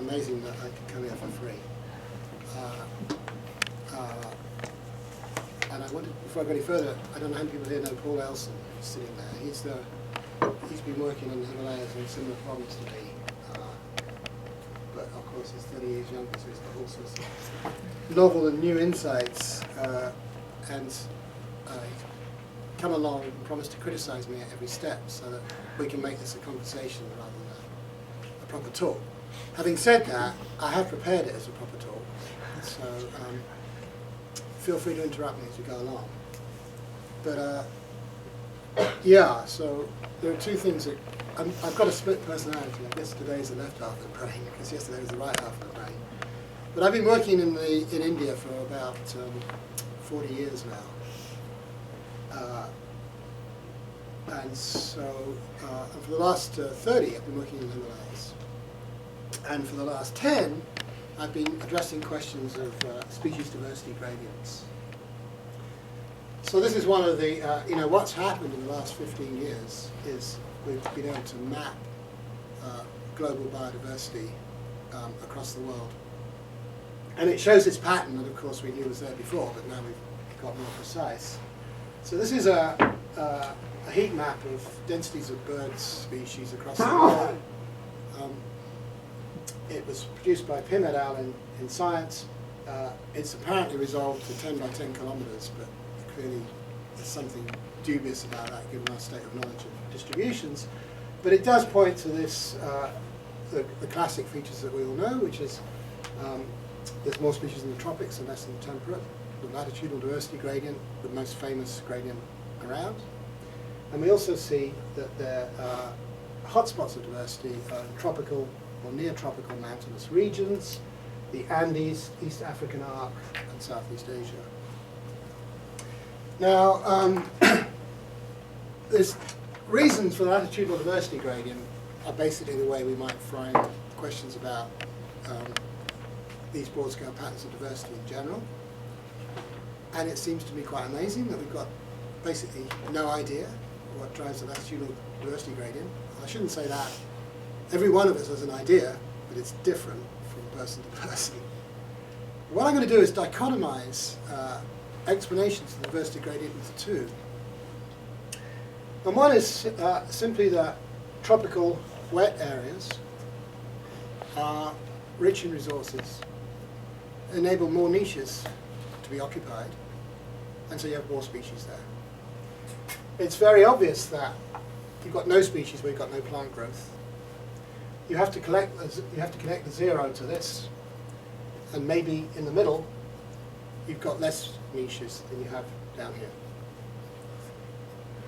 amazing that I could come here for free. And I wanted, before I go any further, I don't know how many people here know Paul Elson, who's sitting there. He's been working on the Himalayas on similar problems to me. But of course he's 30 years younger, so he's got all sorts of novel and new insights. And he's come along and promised to criticize me at every step so that we can make this a conversation rather than a proper talk. Having said that, I have prepared it as a proper talk, so feel free to interrupt me as we go along. But yeah, so there are two things that I've got a split personality. I guess today is the left half of the brain because yesterday was the right half of the brain. But I've been working in India for about 40 years now. And so and for the last 30, I've been working in the Himalayas. And for the last 10, I've been addressing questions of species diversity gradients. So this is one of the, what's happened in the last 15 years is we've been able to map global biodiversity across the world. And it shows this pattern that, of course, we knew was there before, but now we've got more precise. So this is a heat map of densities of bird species across the world. It was produced by Pim et al. in Science. It's apparently resolved to 10 by 10 kilometers, but clearly there's something dubious about that given our state of knowledge of distributions. But it does point to this, the classic features that we all know, which is there's more species in the tropics and less in the temperate. The latitudinal diversity gradient, the most famous gradient around. And we also see that there are hotspots of diversity in tropical or near tropical mountainous regions, the Andes, East African arc, and Southeast Asia. Now, there's reasons for the latitudinal diversity gradient are basically the way we might frame questions about these broad-scale patterns of diversity in general. And it seems to me quite amazing that we've got basically no idea what drives the latitudinal diversity gradient. I shouldn't say that. Every one of us has an idea, but it's different from person to person. What I'm going to do is dichotomize explanations of the diversity gradient into two. And one is simply that tropical wet areas are rich in resources, enable more niches to be occupied, and so you have more species there. It's very obvious that you've got no species where you've got no plant growth. You have to connect the zero to this, and maybe in the middle you've got less niches than you have down here.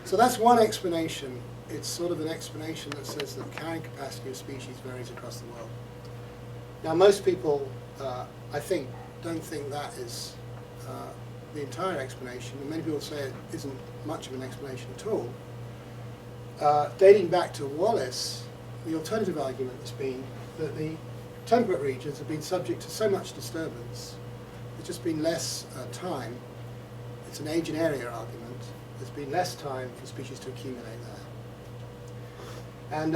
So that's one explanation. It's sort of an explanation that says that the carrying capacity of species varies across the world. Now most people, I think, don't think that is the entire explanation, and many people say it isn't much of an explanation at all. Dating back to Wallace, the alternative argument has been that the temperate regions have been subject to so much disturbance, there's just been less time. It's an age and area argument. There's been less time for species to accumulate there. And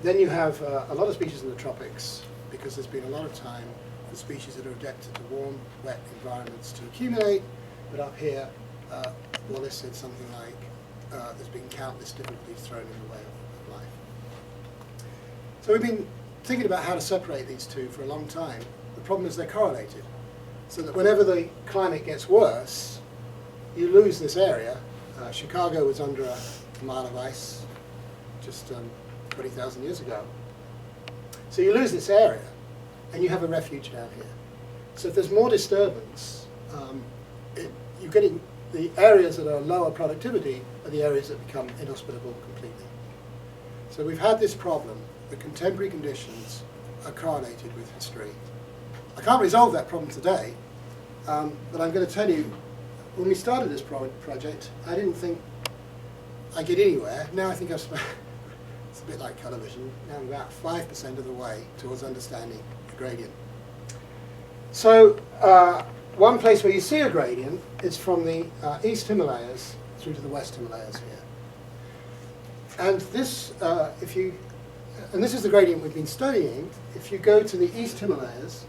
then you have a lot of species in the tropics, because there's been a lot of time for species that are adapted to warm, wet environments to accumulate. But up here, Wallace said something like, there's been countless difficulties thrown in the way of life. So we've been thinking about how to separate these two for a long time. The problem is they're correlated, so that whenever the climate gets worse, you lose this area. Chicago was under a mile of ice just 20,000 years ago. So you lose this area, and you have a refuge down here. So if there's more disturbance, you're getting the areas that are lower productivity are the areas that become inhospitable completely. So we've had this problem. The contemporary conditions are correlated with history. I can't resolve that problem today, but I'm going to tell you, when we started this project, I didn't think I'd get anywhere. Now I think I've spent, it's a bit like colour vision, now I'm about 5% of the way towards understanding the gradient. So one place where you see a gradient is from the East Himalayas through to the West Himalayas here. And this, if you and this is the gradient we've been studying, if you go to the East Himalayas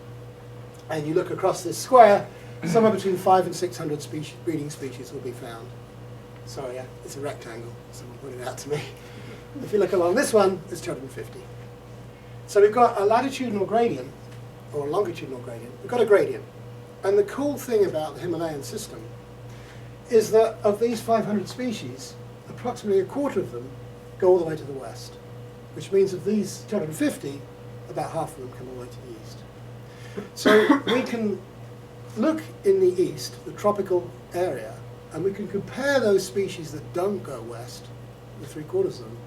and you look across this square, somewhere between 500 and 600 breeding species will be found. Sorry, it's a rectangle. Someone pointed it out to me. If you look along this one, it's 250. So we've got a latitudinal gradient, or a longitudinal gradient. We've got a gradient. And the cool thing about the Himalayan system is that of these 500 species, approximately a quarter of them go all the way to the west, which means of these 250, about half of them come all the way to the east. So we can look in the east, the tropical area, and we can compare those species that don't go west, the three-quarters of them,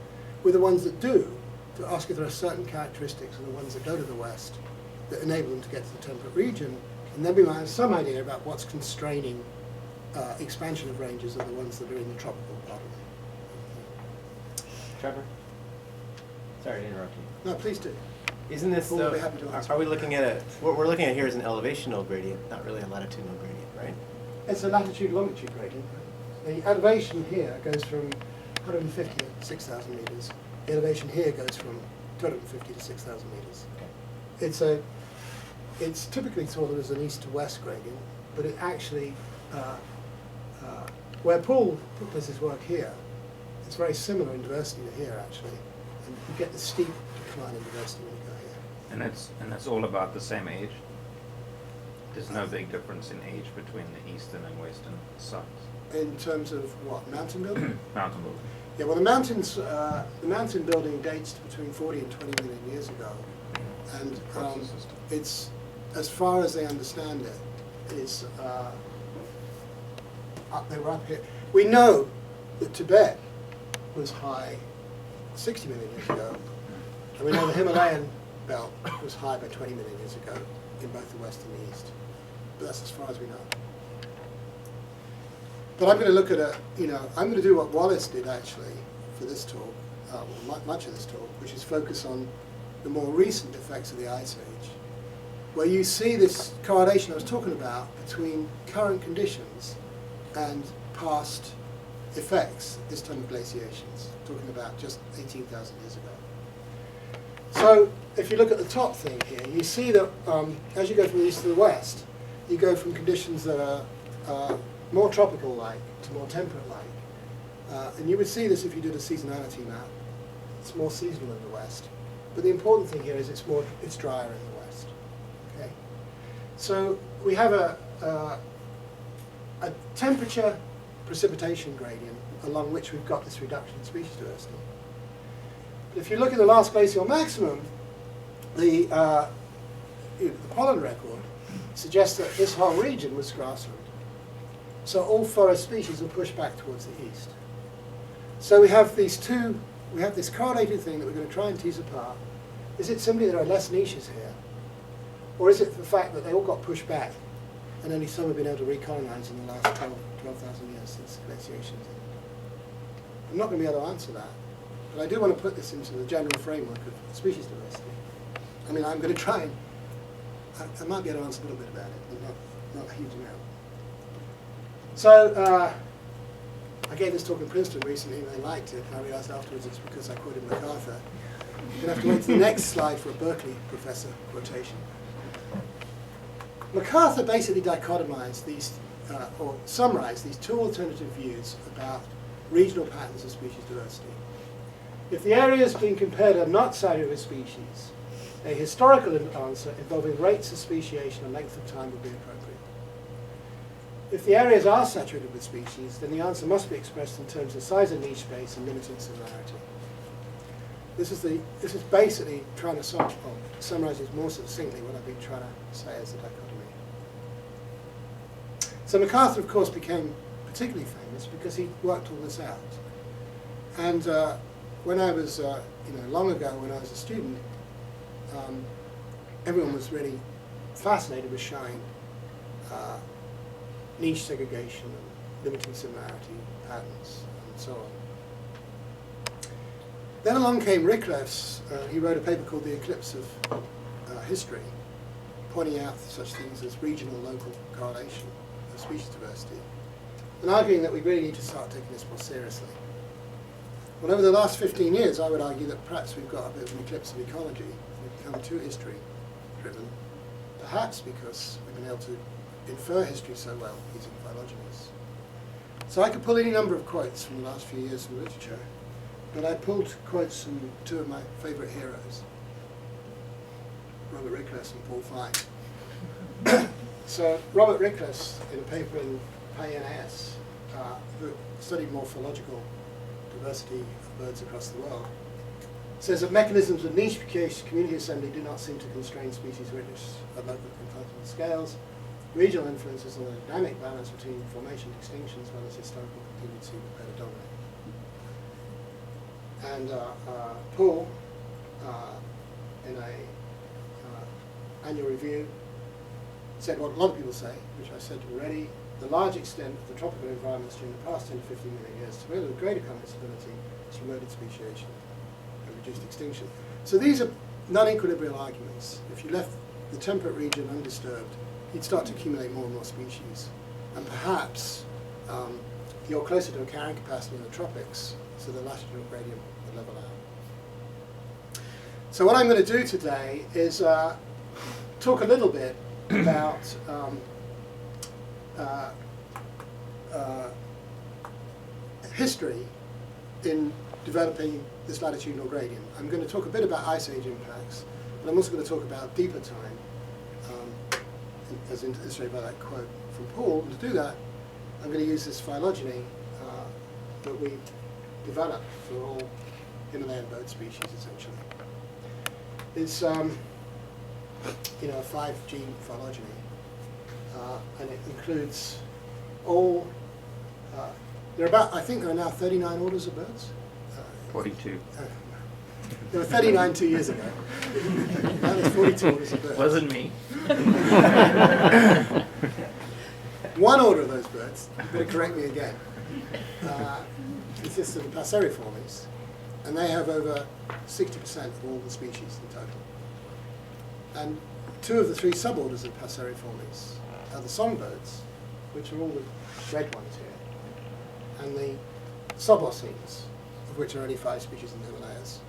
with the ones that do, to ask if there are certain characteristics of the ones that go to the west that enable them to get to the temperate region, and then we might have some idea about what's constraining expansion of ranges of the ones that are in the tropical part of it. Trevor? Sorry to interrupt you. No, please do. Isn't this, We'll be happy to answer. are we looking at what we're looking at here is an elevational gradient, not really a latitudinal gradient, right? It's a latitude-longitude gradient. The elevation here goes from 150 to 6,000 meters. The elevation here goes from 250 to 6,000 meters. Okay. It's typically thought of as an east to west gradient, but it actually, where Paul does his work here, it's very similar in diversity to here actually, and you get the steep decline in diversity when you go here. And that's all about the same age? There's no big difference in age between the eastern and western sites? In terms of what, mountain building? Mountain building. Yeah, well, the mountain building dates to between 40 and 20 million years ago, and it's, as far as they understand it, is they were up here. We know that Tibet was high 60 million years ago, and we know the Himalayan belt was high by 20 million years ago in both the west and the east. But that's as far as we know. But I'm going to look at I'm going to do what Wallace did actually for this talk, well, much of this talk, which is focus on the more recent effects of the Ice Age, where you see this correlation I was talking about between current conditions and past effects, this time of glaciations, talking about just 18,000 years ago. So if you look at the top thing here, you see that as you go from the east to the west, you go from conditions that are more tropical-like to more temperate-like. And you would see this if you did a seasonality map. It's more seasonal in the west. But the important thing here is it's drier in the west. Okay? So we have a temperature precipitation gradient along which we've got this reduction in species diversity. But if you look at the last glacial maximum, the pollen record suggests that this whole region was grassland. So all forest species are pushed back towards the east. So we have this correlated thing that we're going to try and tease apart. Is it simply there are less niches here? Or is it the fact that they all got pushed back and only some have been able to recolonize in the last 12,000 years since glaciation? I'm not going to be able to answer that. But I do want to put this into the general framework of species diversity. I mean, I'm going to try and, I might be able to answer a little bit about it, but not a huge amount. So, I gave this talk in Princeton recently and they liked it. I realized afterwards it's because I quoted MacArthur. You're going to have to wait to the next slide for a Berkeley professor quotation. MacArthur basically dichotomized these, or summarized these two alternative views about regional patterns of species diversity. If the areas being compared are not saturated with species, a historical answer involving rates of speciation and length of time would be appropriate. If the areas are saturated with species, then the answer must be expressed in terms of size of niche space and limiting similarity. This is basically trying to summarize this more succinctly what I've been trying to say as a dichotomy. So MacArthur, of course, became particularly famous because he worked all this out. And when I was, long ago when I was a student, everyone was really fascinated with showing niche segregation and limiting similarity patterns and so on. Then along came Rickles. He wrote a paper called The Eclipse of History, pointing out such things as regional local correlation of species diversity, and arguing that we really need to start taking this more seriously. Well, over the last 15 years, I would argue that perhaps we've got a bit of an eclipse of ecology. We've become too history-driven, perhaps because we've been able to infer history so well using phylogenies. So I could pull any number of quotes from the last few years from literature, but I pulled quotes from two of my favourite heroes, Robert Rickles and Paul Flynn. So Robert Rickles, in a paper in PNAS, who studied morphological diversity of birds across the world, says that mechanisms of niche community assembly do not seem to constrain species richness at local continental scales. Regional influences on the dynamic balance between formation and extinction as well as historical continuity would better dominate. And Paul, in a annual review, said what a lot of people say, which I said already: the large extent of the tropical environments during the past 10 to 15 million years, together with greater compensability, has promoted speciation and reduced extinction. So these are non-equilibrial arguments. If you left the temperate region undisturbed, you'd start to accumulate more and more species. And perhaps you're closer to a carrying capacity in the tropics, so the latitudinal gradient will level out. So what I'm going to do today is talk a little bit about history in developing this latitudinal gradient. I'm going to talk a bit about ice age impacts, but I'm also going to talk about deeper time, as illustrated by that quote from Paul. And to do that, I'm going to use this phylogeny that we developed for all Himalayan bird species, essentially. It's a 5-gene phylogeny, and it includes all. I think there are now 39 orders of birds. 42. There were 39 2 years ago. Now there's 42 orders of birds. Wasn't me. One order of those birds, you better correct me again, consists of the Passeriformes, and they have over 60% of all the species in total. And 2 of the 3 suborders of Passeriformes are the songbirds, which are all the red ones here, and the suboceans, of which are only 5 species in the Himalayas.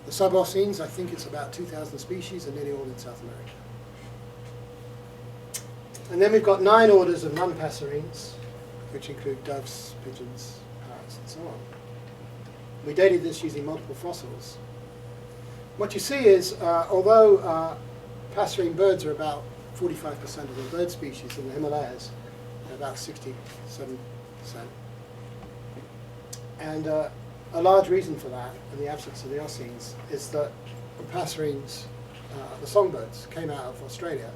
The suboceans, I think it's about 2,000 species, and nearly all in South America. And then we've got 9 orders of non-passerines, which include doves, pigeons, parrots, and so on. We dated this using multiple fossils. What you see is, although passerine birds are about 45% of the bird species in the Himalayas, they're about 67%. And a large reason for that, in the absence of the Oceans, is that the passerines, the songbirds, came out of Australia.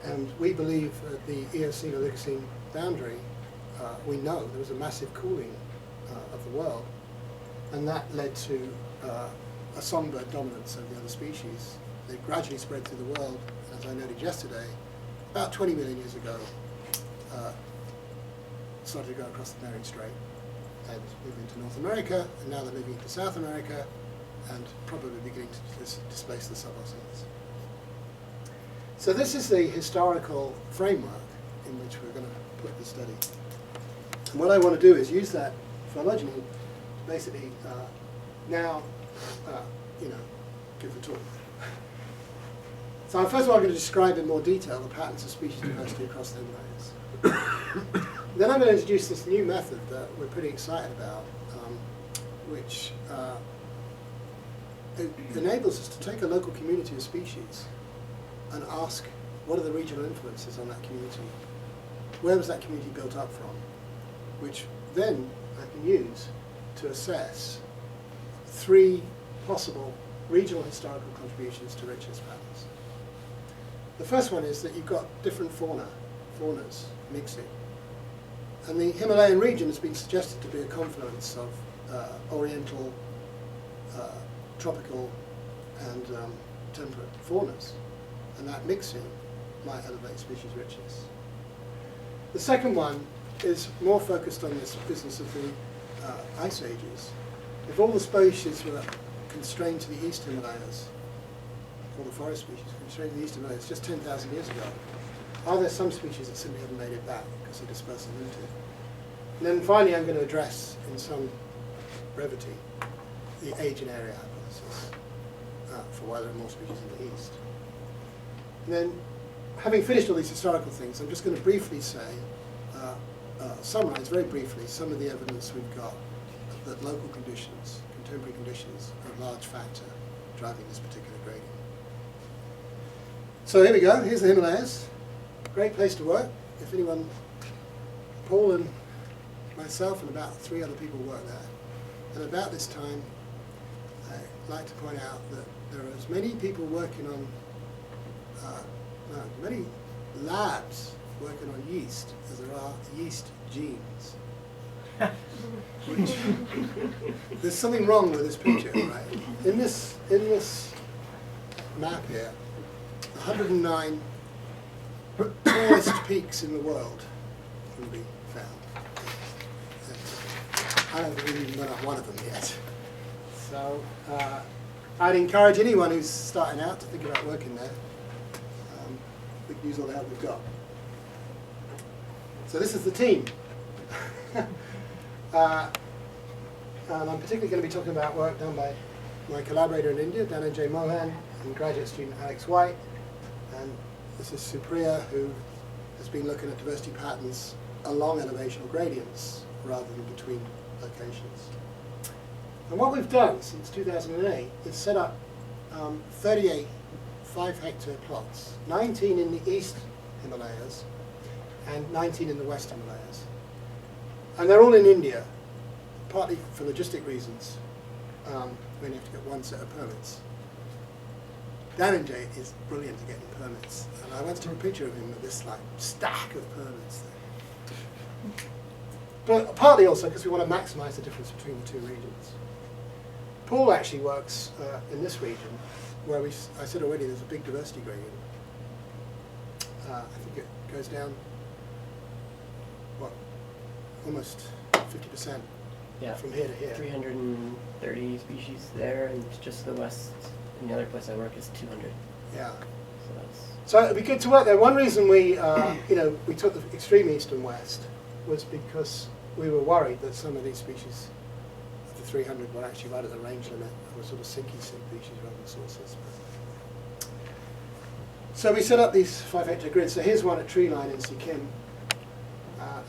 And we believe at the Eocene-Oligocene boundary, we know there was a massive cooling of the world, and that led to a songbird dominance over the other species. They gradually spread through the world, as I noted yesterday, about 20 million years ago, started to go across the Bering Strait and move into North America, and now they're moving into South America, and probably beginning to displace the suboceans. So this is the historical framework in which we're going to put the study. And what I want to do is use that phylogeny to basically now, give the talk. So first of all, I'm going to describe in more detail the patterns of species diversity across the Himalayas. Then I'm going to introduce this new method that we're pretty excited about, which it enables us to take a local community of species and ask, what are the regional influences on that community? Where was that community built up from? Which then I can use to assess 3 possible regional historical contributions to richness patterns. The first one is that you've got different faunas mixing. And the Himalayan region has been suggested to be a confluence of oriental, tropical, and temperate faunas. And that mixing might elevate species richness. The second one is more focused on this business of the ice ages. If all the species were constrained to the East Himalayas, all the forest species constrained to the East Himalayas just 10,000 years ago, are there some species that simply haven't made it back because they're dispersal limited? And then finally I'm going to address, in some brevity, the age and area hypothesis for why there are more species in the east. And then, having finished all these historical things, I'm just going to briefly say, summarize very briefly some of the evidence we've got that local conditions, contemporary conditions, are a large factor driving this particular gradient. So here we go, here's the Himalayas. Great place to work. If anyone, Paul and myself and about 3 other people work there. And about this time, I'd like to point out that there are as many people working on, many labs working on yeast as there are yeast genes. Which, there's something wrong with this picture, right? In this map here, 109 tallest peaks in the world can be found. I don't think we've even got one of them yet. So I'd encourage anyone who's starting out to think about working there. We can use all the help we've got. So this is the team. And I'm particularly going to be talking about work done by my collaborator in India, Dhananjay Mohan, and graduate student Alex White. And this is Supriya, who has been looking at diversity patterns along elevational gradients rather than between locations. And what we've done since 2008 is set up 38 5-hectare plots, 19 in the East Himalayas and 19 in the West Himalayas. And they're all in India, partly for logistic reasons, when you have to get one set of permits. Dhananjay is brilliant at getting permits, and I once took a picture of him with this like stack of permits there. But partly also because we want to maximize the difference between the two regions. Paul actually works in this region, where I said already there's a big diversity gradient. I think it goes down, what, almost 50% from here to here. 330 species there, and just the west, and the other place I work is 200. Yeah. So it'd be good to work there. One reason we, we took the extreme east and west was because we were worried that some of these species of the 300 were actually right at the range limit, and were sort of sinky species rather than sources. So we set up these 5-hectare grids. So here's one at Tree Line in Sikkim,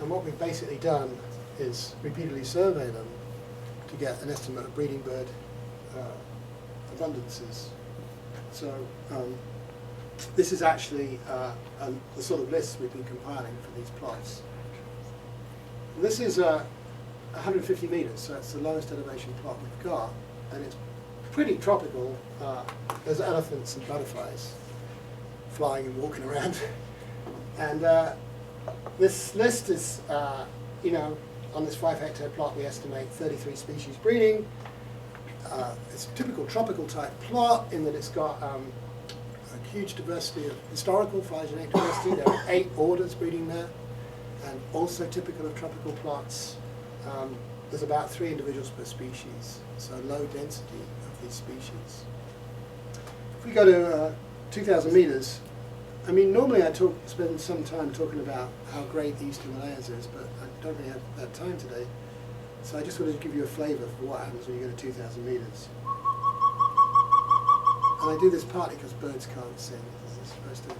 and what we've basically done is repeatedly survey them to get an estimate of breeding bird abundances. So this is actually the sort of list we've been compiling for these plots. And this is 150 meters, so it's the lowest elevation plot we've got, and it's pretty tropical. There's elephants and butterflies flying and walking around. And this list is, on this 5-hectare plot we estimate 33 species breeding. It's a typical tropical type plot in that it's got a huge diversity of historical phylogenetic diversity. There are 8 orders breeding there, and also typical of tropical plots. There's about 3 individuals per species, so low density of these species. If we go to 2,000 meters, I mean, normally I spend some time talking about how great the East Himalayas is, but I don't really have that time today. So I just wanted to give you a flavour for what happens when you go to 2,000 meters. And I do this partly because birds can't sing. It's supposed to,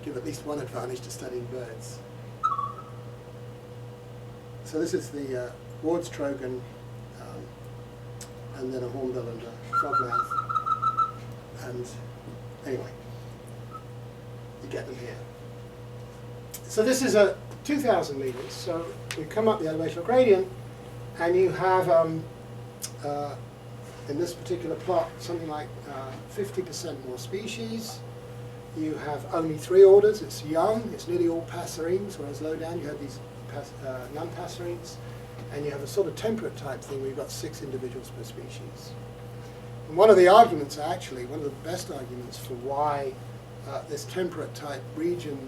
give at least one advantage to studying birds. So this is the Ward's Trogon, and then a hornbill and a frogmouth. And anyway, you get them here. So this is a 2,000 meters. So we come up the elevational gradient, and you have, in this particular plot, something like 50% more species. You have only 3 orders. It's young. It's nearly all passerines, whereas low down you have these non-passerines. And you have a sort of temperate type thing where you've got 6 individuals per species. And one of the arguments, actually, one of the best arguments for why this temperate type region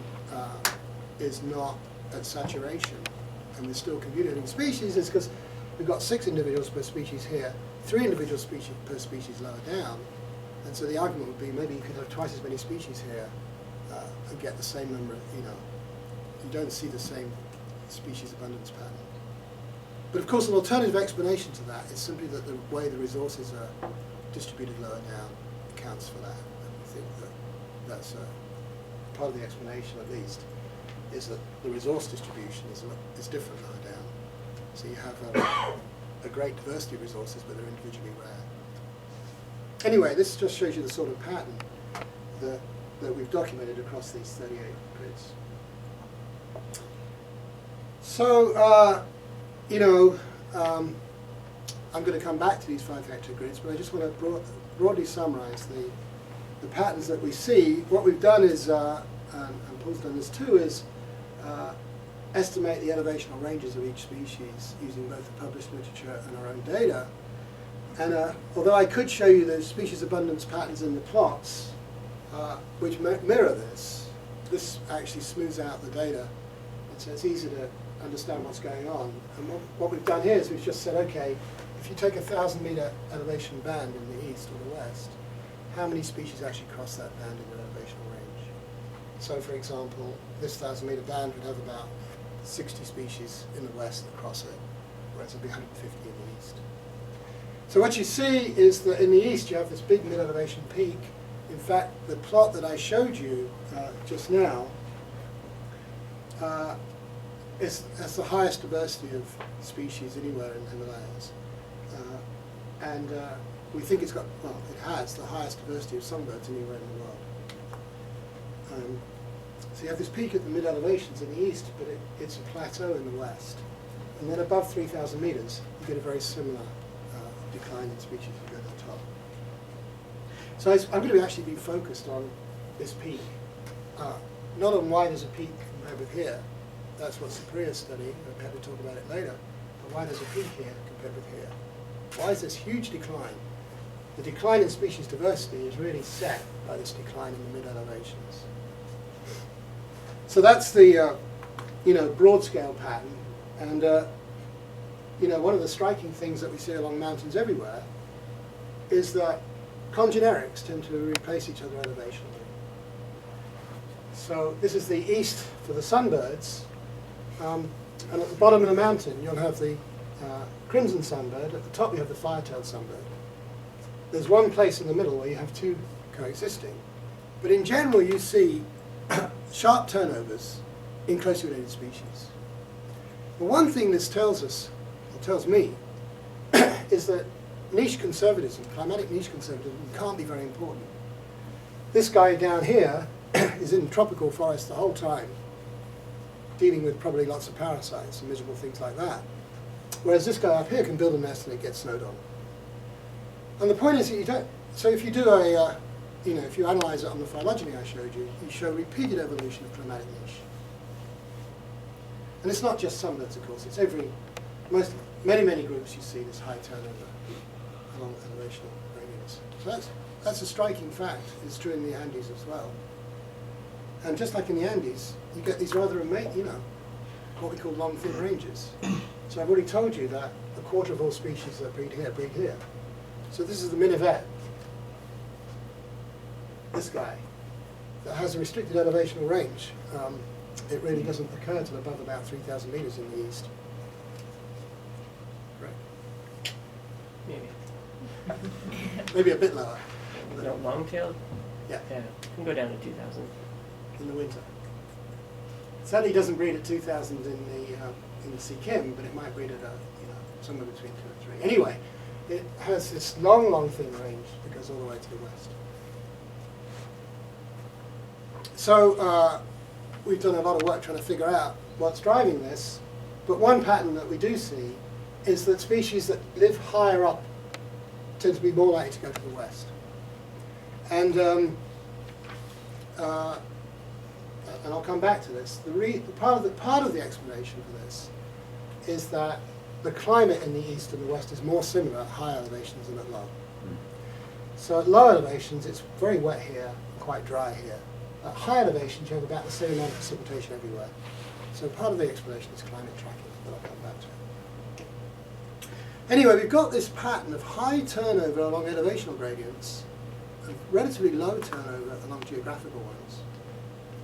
is not at saturation and we're still computing species is because we've got 6 individuals per species here, 3 individuals per species lower down. And so the argument would be maybe you could have twice as many species here and get the same number, you don't see the same species abundance pattern. But of course, an alternative explanation to that is simply that the way the resources are distributed lower down accounts for that. And we think that that's part of the explanation, at least, is that the resource distribution is different lower down. So you have a great diversity of resources, but they're individually rare. Anyway, this just shows you the sort of pattern that we've documented across these 38 grids. So, I'm going to come back to these 5-vector grids, but I just want to broadly summarize the patterns that we see. What we've done is, and Paul's done this too, is estimate the elevational ranges of each species using both the published literature and our own data. And although I could show you the species abundance patterns in the plots, which mirror this actually smooths out the data, and so it's easy to understand what's going on. And what we've done here is we've just said, okay, if you take a 1,000-meter elevation band in the east or the west, how many species actually cross that band in your elevational range? So, for example, this 1,000-meter band would have about 60 species in the west that cross it, whereas it would be 150 in the east. So what you see is that in the east you have this big mid-elevation peak. In fact, the plot that I showed you just now has the highest diversity of species anywhere in the Himalayas. And we think it's got, well, it has the highest diversity of songbirds anywhere in the world. So you have this peak at the mid-elevations in the east, but it's a plateau in the west. And then above 3,000 meters, you get a very similar decline in species as you go to the top. So I'm going to actually be focused on this peak, not on why there's a peak compared with here. That's what Supriya's studying. We're happy to talk about it later. But why there's a peak here compared with here? Why is this huge decline? The decline in species diversity is really set by this decline in the mid-elevations. So that's the broad scale pattern. And one of the striking things that we see along mountains everywhere is that congenerics tend to replace each other elevationally. So this is the east for the sunbirds, and at the bottom of the mountain you'll have the crimson sunbird, at the top you have the fire-tailed sunbird. There's one place in the middle where you have two coexisting, but in general you see sharp turnovers in closely related species. But one thing this tells us, or tells me, is that niche conservatism, climatic niche conservatism, can't be very important. This guy down here is in tropical forest the whole time, dealing with probably lots of parasites and miserable things like that. Whereas this guy up here can build a nest and it gets snowed on. And the point is that you don't, so if you do a, if you analyze it on the phylogeny I showed you, you show repeated evolution of climatic niche. And it's not just sunbirds, of course, it's many groups you see this high turnover along elevational gradients. So that's a striking fact. It's true in the Andes as well. And just like in the Andes, you get these rather amazing, what we call long thin ranges. So I've already told you that a quarter of all species that breed here breed here. So this is the minivet, this guy, that has a restricted elevational range. It really doesn't occur until above about 3,000 meters in the east. Right. Maybe. Maybe a bit lower. No, long-tailed? Yeah. Yeah, can go down to 2,000. In the winter. Certainly doesn't breed at 2,000 in the Sikkim, but it might breed at somewhere between 2 and 3. Anyway, it has this long thin range that goes all the way to the west. So we've done a lot of work trying to figure out what's driving this, but one pattern that we do see is that species that live higher up tend to be more likely to go to the west. And I'll come back to this. Part of the explanation for this is that the climate in the east and the west is more similar at high elevations than at low. So at low elevations, it's very wet here, quite dry here. At high elevations, you have about the same amount of precipitation everywhere. So part of the explanation is climate tracking, that I'll come back to. Anyway, we've got this pattern of high turnover along elevational gradients and relatively low turnover along geographical ones.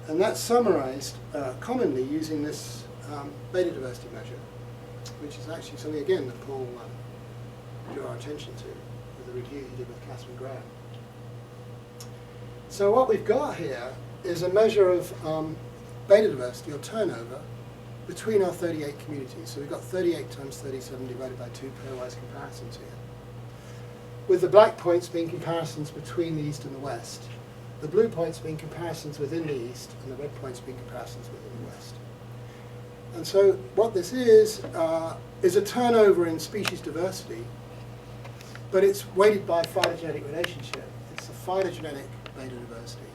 And that's summarized commonly using this beta diversity measure, which is actually something, again, that Paul drew our attention to with the review he did with Catherine Graham. So what we've got here is a measure of beta diversity, or turnover, between our 38 communities. So we've got 38 times 37 divided by 2 pairwise comparisons here, with the black points being comparisons between the East and the West, the blue points being comparisons within the East, and the red points being comparisons within the West. And so what this is a turnover in species diversity, but it's weighted by phylogenetic relationship. It's a phylogenetic beta diversity.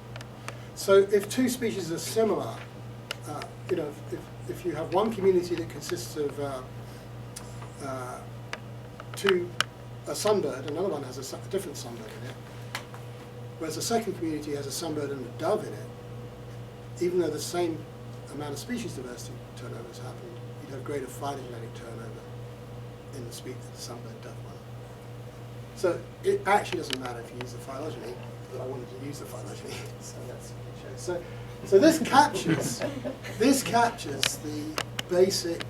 So if two species are similar, if you have one community that consists of a sunbird, another one has a different sunbird in it, whereas the second community has a sunbird and a dove in it, even though the same amount of species diversity turnover has happened, you'd have greater phylogenetic turnover in the sunbird dove one. So it actually doesn't matter if you use the phylogeny, but I wanted to use the phylogeny, so that's what it shows. So this captures the basic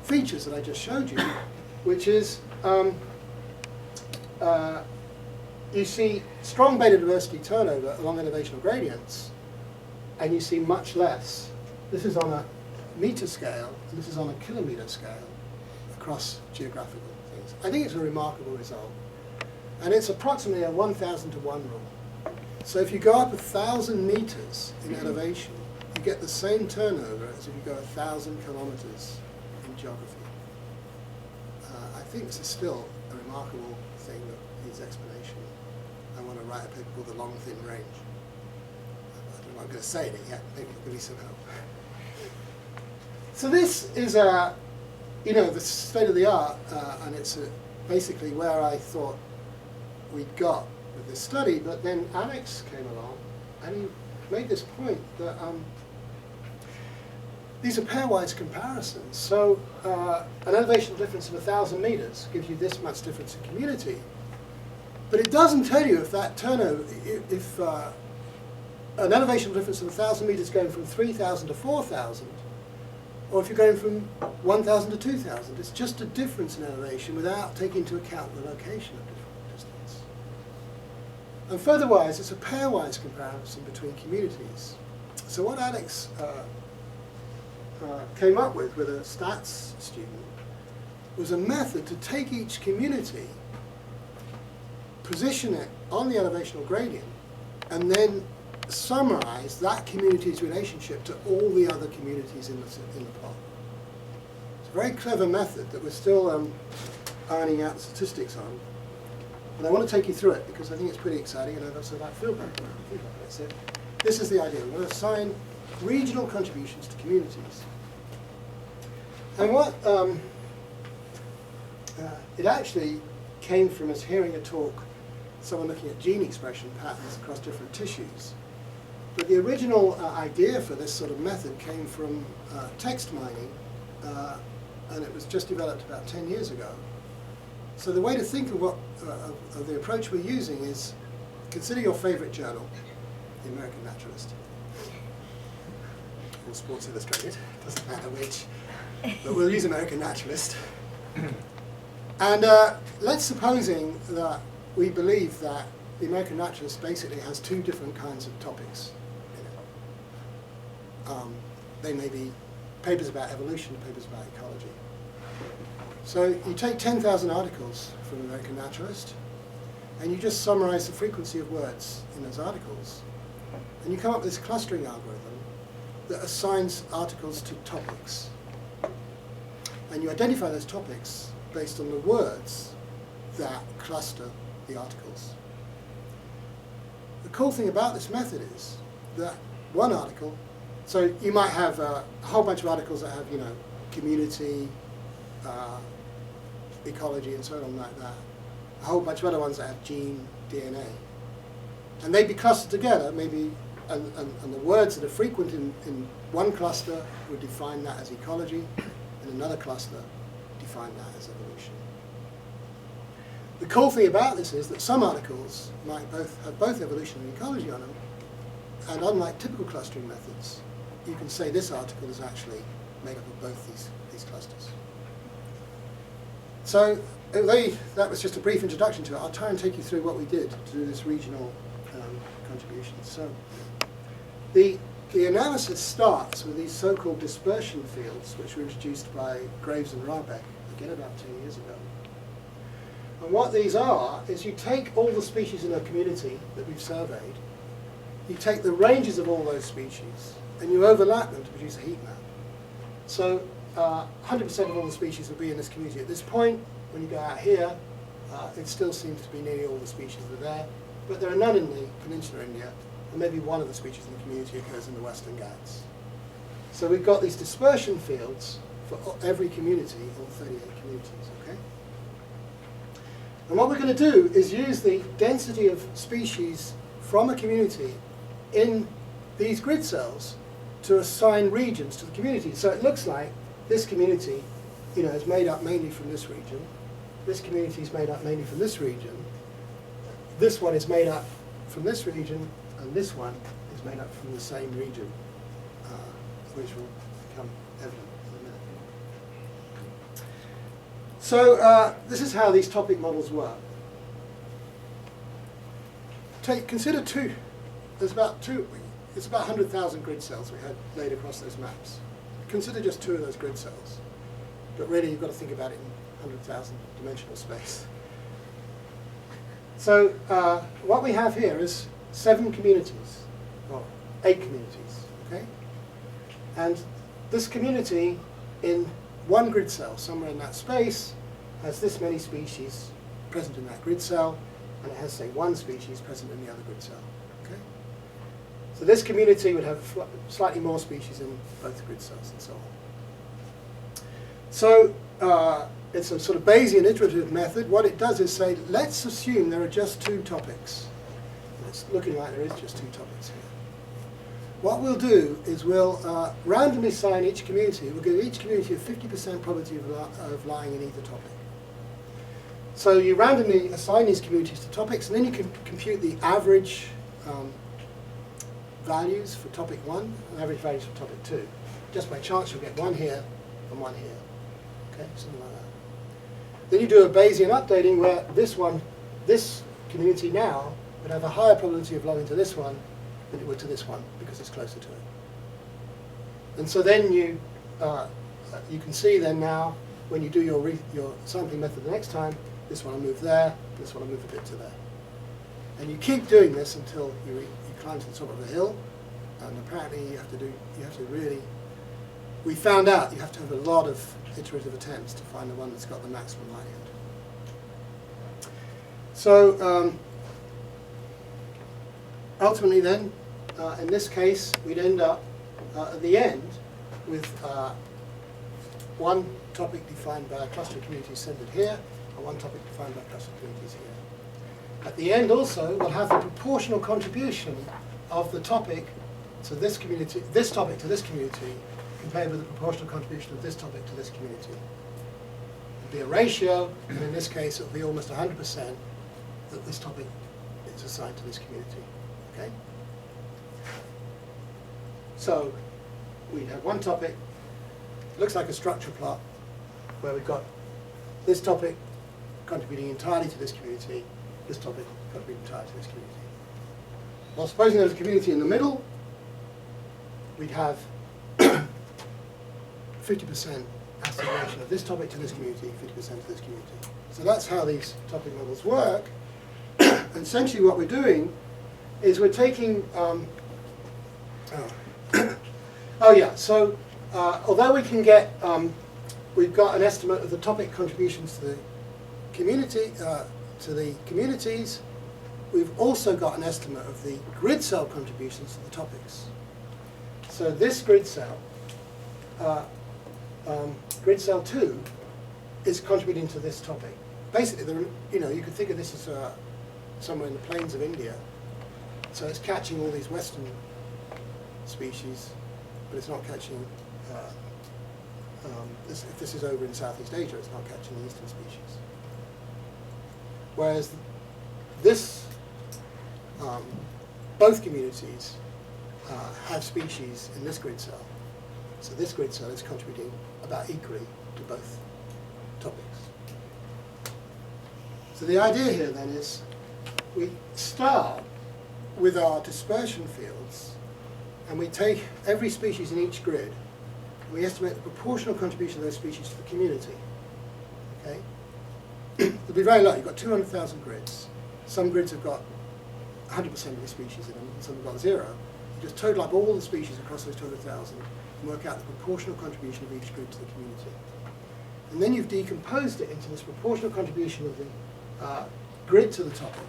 features that I just showed you, which is you see strong beta diversity turnover along elevational gradients, and you see much less. This is on a meter scale, and this is on a kilometer scale across geographical things. I think it's a remarkable result. And it's approximately a 1,000 to 1 rule. So if you go up 1,000 meters in elevation, you get the same turnover as if you go 1,000 kilometers in geography. I think this is still a remarkable thing that needs explanation. I want to write a paper called The Long Thin Range. I don't know what I'm going to say in it yet. Maybe it'll give me some help. So this is the state of the art, and it's basically where I thought we'd got with this study. But then Alex came along, and he made this point that these are pairwise comparisons. So an elevational difference of 1,000 meters gives you this much difference in community. But it doesn't tell you if that turnover, if an elevational difference of 1,000 meters going from 3,000 to 4,000, or if you're going from 1,000 to 2,000. It's just a difference in elevation without taking into account the location of different distance. And furtherwise, it's a pairwise comparison between communities. So what Alex came up with a stats student was a method to take each community, position it on the elevational gradient, and then summarize that community's relationship to all the other communities in the plot. It's a very clever method that we're still ironing out statistics on. And I want to take you through it because I think it's pretty exciting, and I'd also like feedback. So this is the idea. We're going to assign regional contributions to communities. And what it actually came from is hearing a talk, someone looking at gene expression patterns across different tissues. But the original idea for this sort of method came from text mining, and it was just developed about 10 years ago. So the way to think of of the approach we're using is consider your favorite journal, The American Naturalist, or Sports Illustrated, doesn't matter which, but we'll use American Naturalist. And let's supposing that we believe that the American Naturalist basically has two different kinds of topics in it. They may be papers about evolution, papers about ecology. So you take 10,000 articles from American Naturalist, and you just summarize the frequency of words in those articles, and you come up with this clustering algorithm that assigns articles to topics. And you identify those topics based on the words that cluster the articles. The cool thing about this method is that one article, so you might have a whole bunch of articles that have, community, ecology, and so on like that. A whole bunch of other ones that have gene, DNA. And they'd be clustered together, maybe, and the words that are frequent in one cluster would define that as ecology, and another cluster define that as evolution. The cool thing about this is that some articles might have both evolution and ecology on them, and unlike typical clustering methods, you can say this article is actually made up of both these clusters. So that was just a brief introduction to it. I'll try and take you through what we did to do this regional contribution. So the analysis starts with these so-called dispersion fields, which were introduced by Graves and Rabeck, again about 10 years ago. And what these are is you take all the species in a community that we've surveyed, you take the ranges of all those species, and you overlap them to produce a heat map. So 100% of all the species will be in this community. At this point, when you go out here, it still seems to be nearly all the species are there, but there are none in the peninsular India, and maybe one of the species in the community occurs in the Western Ghats. So we've got these dispersion fields for every community, all 38 communities, okay? And what we're going to do is use the density of species from a community in these grid cells to assign regions to the community. So it looks like this community, is made up mainly from this region. This community is made up mainly from this region. This one is made up from this region, and this one is made up from the same region, which will become evident in a minute. So this is how these topic models work. Consider two. It's about 100,000 grid cells we had laid across those maps. Consider just two of those grid cells. But really, you've got to think about it in 100,000 dimensional space. So what we have here is 7 communities, or 8 communities, okay? And this community in one grid cell, somewhere in that space, has this many species present in that grid cell, and it has, say, one species present in the other grid cell, okay? So this community would have slightly more species in both the grid cells and so on. So it's a sort of Bayesian iterative method. What it does is say, let's assume there are just 2 topics. It's looking like there is just 2 topics here. What we'll do is we'll randomly assign each community. We'll give each community a 50% probability of lying in either topic. So you randomly assign these communities to topics, and then you can compute the average values for topic 1 and average values for topic 2. Just by chance, you'll get one here and one here. Okay, something like that. Then you do a Bayesian updating where this community now would have a higher probability of belonging to this one than it would to this one because it's closer to it. And so then you can see then now when you do your sampling method the next time, this one will move there, this one will move a bit to there. And you keep doing this until you climb to the top of the hill, and apparently you have to really, we found out you have to have a lot of iterative attempts to find the one that's got the maximum likelihood. So ultimately then, in this case, we'd end up at the end with one topic defined by a cluster of communities centered here, and one topic defined by a cluster of communities here. At the end also, we'll have the proportional contribution of the topic to this community, this topic to this community, compared with the proportional contribution of this topic to this community. It'll be a ratio, and in this case it'll be almost 100% that this topic is assigned to this community. Okay? So we have one topic, it looks like a structure plot, where we've got this topic contributing entirely to this community, this topic contributing entirely to this community. Well, supposing there's a community in the middle, we'd have 50% assignation of this topic to this community, 50% to this community. So that's how these topic models work. And essentially what we're doing is we're taking, although we can get, we've got an estimate of the topic contributions to the community, to the communities, we've also got an estimate of the grid cell contributions to the topics. So this grid cell, grid cell 2, is contributing to this topic. Basically, you could think of this as somewhere in the plains of India. So it's catching all these western species, but it's not catching, if this is over in Southeast Asia, it's not catching the eastern species. Whereas this, both communities have species in this grid cell. So this grid cell is contributing about equally to both topics. So the idea here then is we start with our dispersion fields, and we take every species in each grid, and we estimate the proportional contribution of those species to the community. Okay? It'll be very low. You've got 200,000 grids. Some grids have got 100% of the species in them, and some have got 0. You just total up all the species across those 200,000 and work out the proportional contribution of each grid to the community. And then you've decomposed it into this proportional contribution of the grid to the topic,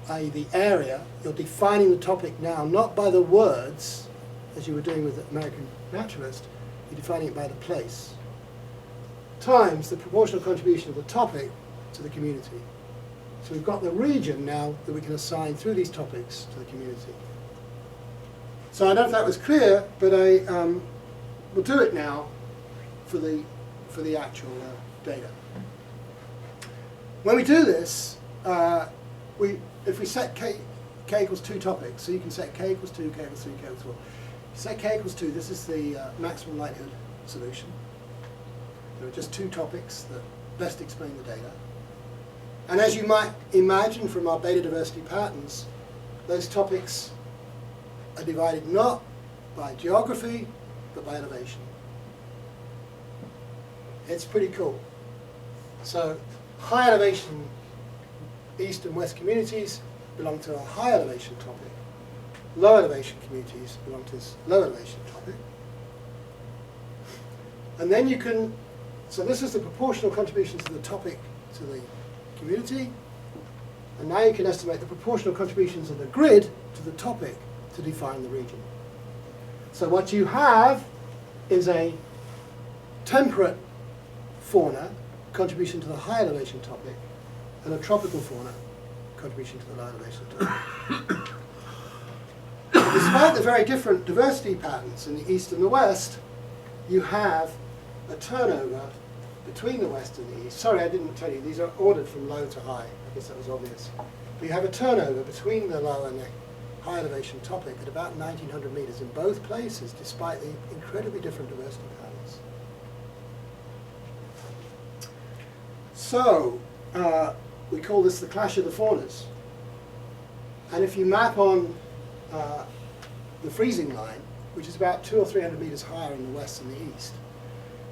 i.e. the area. You're defining the topic now not by the words, as you were doing with the American naturalist, you're defining it by the place, times the proportional contribution of the topic to the community. So we've got the region now that we can assign through these topics to the community. So I don't know if that was clear, but I will do it now for the actual data. When we do this, if we set k equals 2 topics, so you can set k equals 2, k equals 3, k equals 4. Set k equals 2, this is the maximum likelihood solution. There are just 2 topics that best explain the data. And as you might imagine from our beta diversity patterns, those topics are divided not by geography, but by elevation. It's pretty cool. So high elevation east and west communities belong to a high elevation topic. Low elevation communities belong to this low elevation topic. And then you can, so this is the proportional contribution to the topic to the community. And now you can estimate the proportional contributions of the grid to the topic to define the region. So what you have is a temperate fauna contribution to the high elevation topic, and a tropical fauna contribution to the low elevation topic. Despite the very different diversity patterns in the east and the west, you have a turnover between the west and the east. Sorry, I didn't tell you, these are ordered from low to high. I guess that was obvious. But you have a turnover between the low and the high elevation topic at about 1,900 meters in both places, despite the incredibly different diversity patterns. So, we call this the clash of the faunas. And if you map on the freezing line, which is about 200 or 300 meters higher in the west than the east,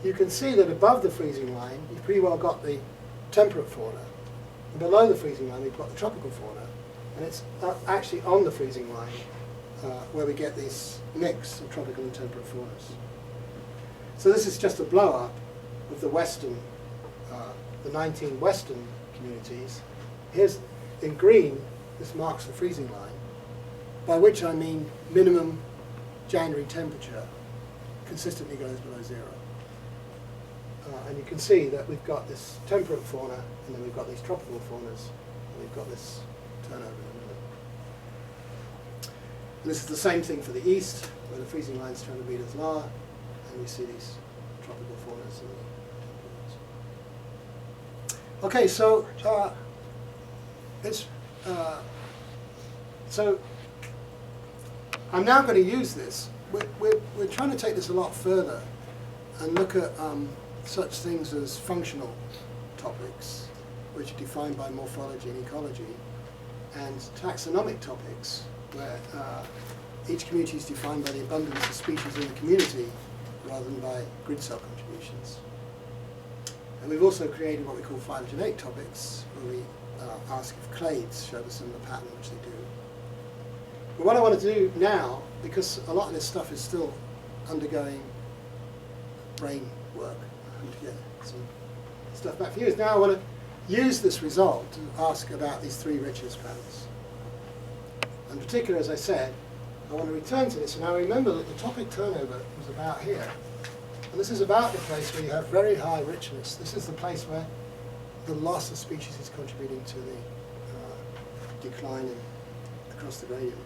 you can see that above the freezing line, you've pretty well got the temperate fauna. And below the freezing line, we've got the tropical fauna. And it's actually on the freezing line where we get this mix of tropical and temperate faunas. So this is just a blow-up of the western, the 19 western communities. Here's, in green, this marks the freezing line, by which I mean minimum January temperature consistently goes below 0. And you can see that we've got this temperate fauna, and then we've got these tropical faunas, and we've got this turnover in the middle. And this is the same thing for the east, where the freezing line is 200 meters lower, and we see these tropical faunas. Okay, so so I'm now going to use this. We're trying to take this a lot further and look at such things as functional topics, which are defined by morphology and ecology, and taxonomic topics, where each community is defined by the abundance of species in the community rather than by grid cell contributions. And we've also created what we call phylogenetic topics, where we ask if clades show the similar pattern which they do. But what I want to do now, because a lot of this stuff is still undergoing brain work, I need to get some stuff back for you, is now I want to use this result to ask about these 3 richness patterns. In particular, as I said, I want to return to this, and now remember that the topic turnover was about here. And this is about the place where you have very high richness. This is the place where the loss of species is contributing to the decline across the gradient.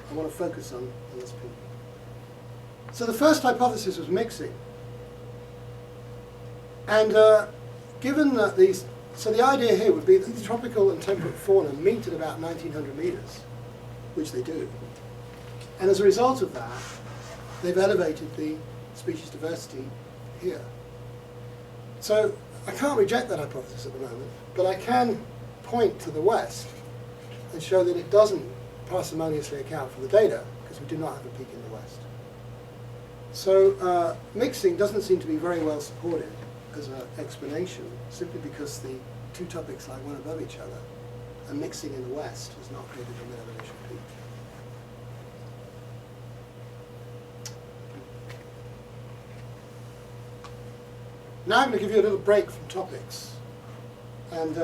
I want to focus on this peak. So the first hypothesis was mixing. And given that these, so the idea here would be that the tropical and temperate fauna meet at about 1,900 meters, which they do. And as a result of that, they've elevated the species diversity here. So I can't reject that hypothesis at the moment, but I can point to the west and show that it doesn't parsimoniously account for the data, because we do not have a peak in the west. So mixing doesn't seem to be very well supported as an explanation, simply because the two topics lie one above each other, and mixing in the west has not created a mid-elevation peak. Now I'm going to give you a little break from topics and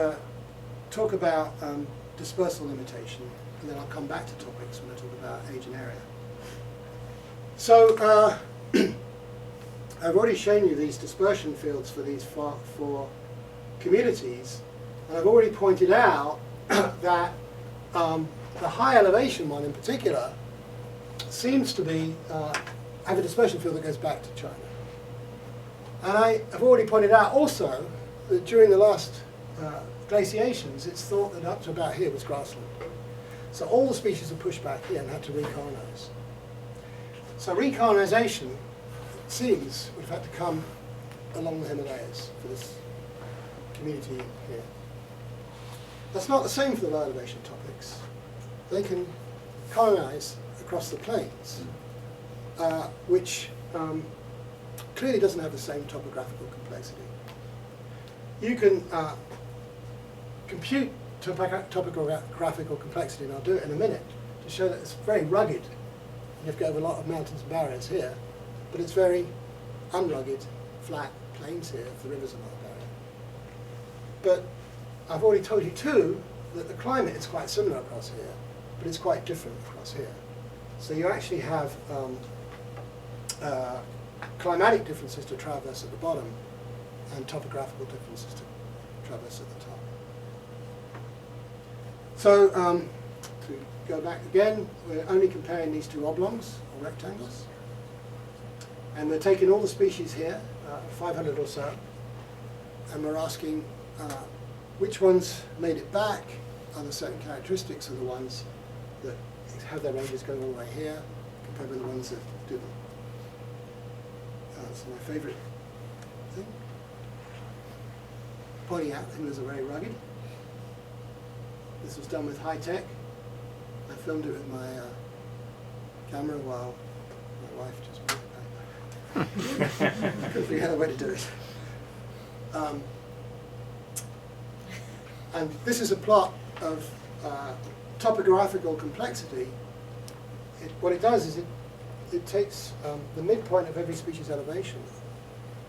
talk about dispersal limitation, and then I'll come back to topics when I talk about age and area. So I've already shown you these dispersion fields for these four communities, and I've already pointed out that the high elevation one in particular seems to be have a dispersion field that goes back to China. And I have already pointed out also that during the last glaciations, it's thought that up to about here was grassland. So all the species are pushed back here and had to recolonize. So recolonization, it seems, would have had to come along the Himalayas for this community here. That's not the same for the low elevation topics. They can colonize across the plains, which clearly doesn't have the same topographical complexity. You can compute topographical complexity, and I'll do it in a minute, to show that it's very rugged. You have to go over a lot of mountains and barriers here, but it's very unrugged, flat plains here if the rivers are not a barrier. But I've already told you too that the climate is quite similar across here, but it's quite different across here. So you actually have climatic differences to traverse at the bottom and topographical differences to traverse at the top. So to go back again, we're only comparing these two oblongs or rectangles, and we're taking all the species here, 500 or so, and we're asking which ones made it back. Are there certain characteristics of the ones that have their ranges going all the way here compared with the ones that didn't? That's my favorite thing. Pointing out things are very rugged. This was done with high tech. I filmed it with my camera while my wife just moved it back. Couldn't figure out a way to do it. And this is a plot of topographical complexity. What it does is it takes the midpoint of every species elevation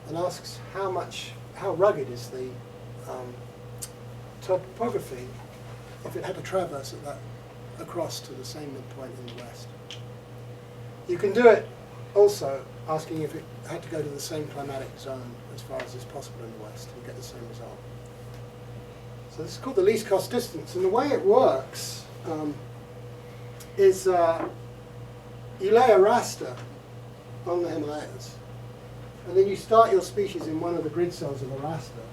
and asks how rugged is the topography if it had to traverse at that across to the same midpoint in the west. You can do it also asking if it had to go to the same climatic zone as far as is possible in the west and get the same result. So this is called the least cost distance, and the way it works is you lay a raster on the Himalayas, and then you start your species in one of the grid cells of the raster.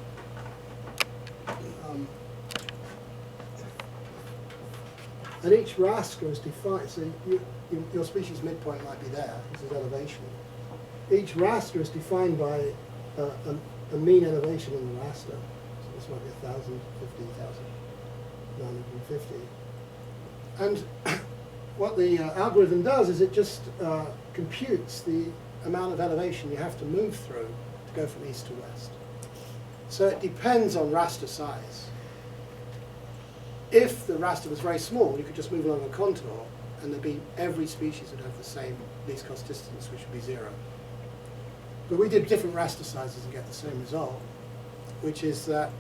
And each raster is defined, so your species midpoint might be there, this is elevation. Each raster is defined by a mean elevation in the raster. So this might be 1,000, 15,000, 950. And what the algorithm does is it just computes the amount of elevation you have to move through to go from east to west. So it depends on raster size. If the raster was very small, you could just move along a contour, and every species would have the same least cost distance, which would be 0. But we did different raster sizes and get the same result, which is that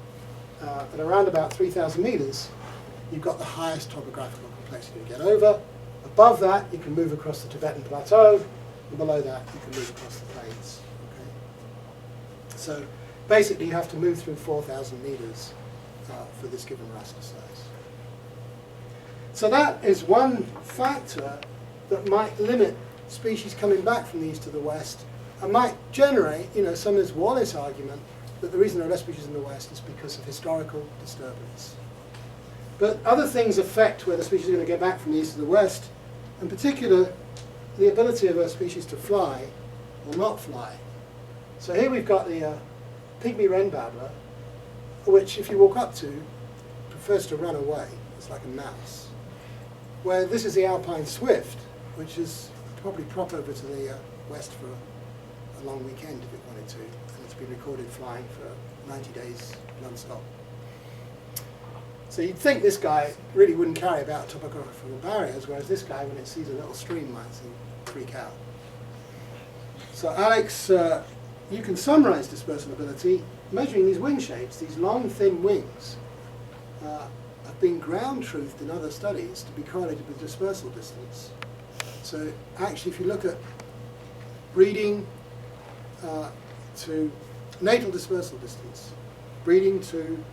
at around about 3,000 meters, you've got the highest topographical complexity to get over. Above that, you can move across the Tibetan Plateau, and below that, you can move across the plains. Okay? So basically, you have to move through 4,000 meters for this given raster size. So that is one factor that might limit species coming back from the east to the west, and might generate, some of this Wallace argument that the reason there are less species in the west is because of historical disturbance. But other things affect whether species are going to get back from the east to the west. In particular, the ability of a species to fly will not fly. So here we've got the pygmy wren babbler, which if you walk up to, prefers to run away. It's like a mouse. Where this is the Alpine Swift, which is probably prop over to the west for a long weekend if it wanted to. And it's been recorded flying for 90 days non-stop. So you'd think this guy really wouldn't carry about topographical barriers, whereas this guy, when it sees a little stream, might freak out. So Alex, you can summarize dispersibility measuring these wing shapes. These long, thin wings have been ground truthed in other studies to be correlated with dispersal distance. So actually, if you look at breeding to natal dispersal distance, breeding to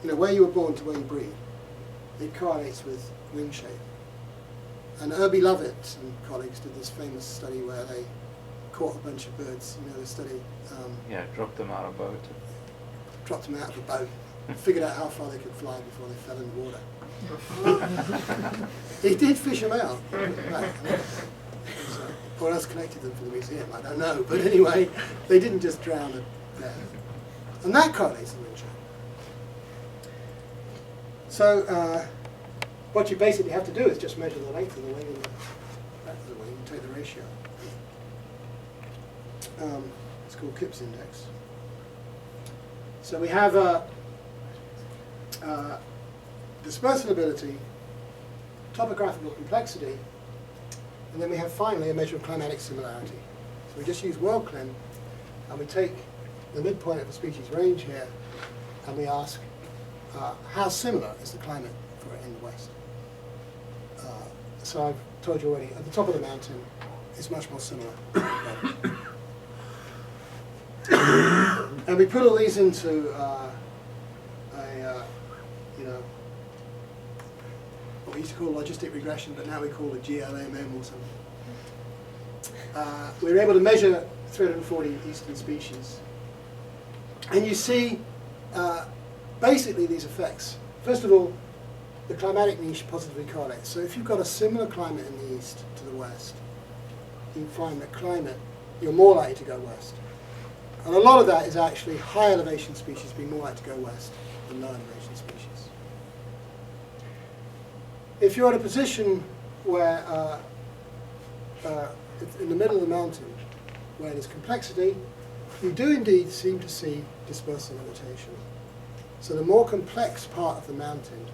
where you were born to where you breed, it correlates with wing shape. And Irby Lovett and colleagues did this famous study where they caught a bunch of birds. They studied. Yeah, dropped them out of a boat. Dropped them out of a boat, figured out how far they could fly before they fell in the water. He did fish them out. Or else collected them for the museum, I don't know. But anyway, they didn't just drown them there. And that correlates with wing shape. So what you basically have to do is just measure the length of the wing and the breadth of the wing and take the ratio. It's called Kipps index. So we have dispersibility, topographical complexity, and then we have finally a measure of climatic similarity. So we just use WorldClim, and we take the midpoint of the species range here, and we ask how similar is the climate for it in the west. So I've told you already, at the top of the mountain, it's much more similar. And we put all these into what we used to call logistic regression, but now we call it GLMM or something. We were able to measure 340 eastern species. And you see basically these effects. First of all, the climatic niche positively correlates. So if you've got a similar climate in the east to the west, you find that climate, you're more likely to go west. And a lot of that is actually high elevation species being more likely to go west than low elevation species. If you're at a position where, in the middle of the mountain, where there's complexity, you do indeed seem to see dispersal limitation. So the more complex part of the mountain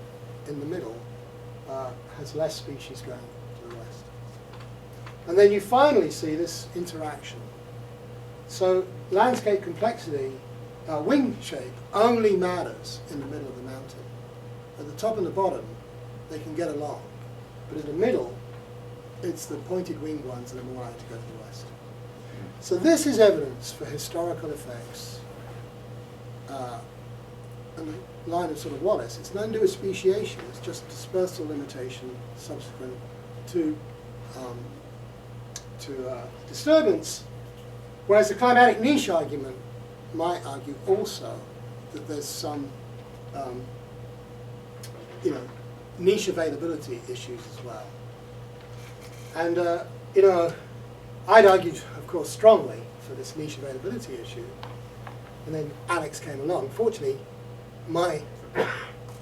in the middle has less species going to the west. And then you finally see this interaction. So landscape complexity, wing shape, only matters in the middle of the mountain. At the top and the bottom, they can get along. But in the middle, it's the pointed winged ones that are more likely to go to the west. So this is evidence for historical effects. And the line of sort of Wallace, it's nothing to do with speciation, it's just dispersal limitation subsequent to disturbance. Whereas the climatic niche argument might argue also that there's some niche availability issues as well. And I'd argued, of course, strongly for this niche availability issue. And then Alex came along. Fortunately, my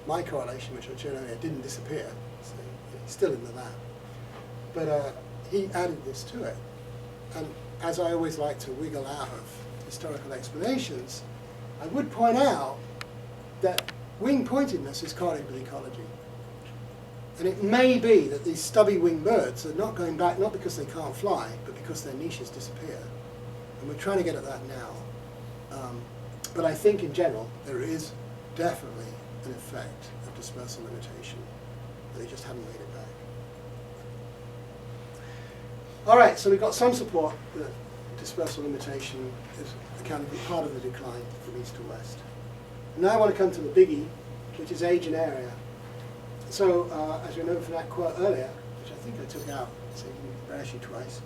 correlation, which I showed earlier, didn't disappear. So it's still in the lab. But he added this to it. And as I always like to wiggle out of historical explanations, I would point out that wing pointedness is correlated with ecology. And it may be that these stubby winged birds are not going back, not because they can't fly, but because their niches disappear. And we're trying to get at that now. But I think in general, there is definitely an effect of dispersal limitation. They just haven't made it back. All right, so we've got some support that dispersal limitation is accounting for part of the decline from east to west. Now I want to come to the biggie, which is age and area. So, as you remember from that quote earlier, which I think I took out, so you can embarrass you twice,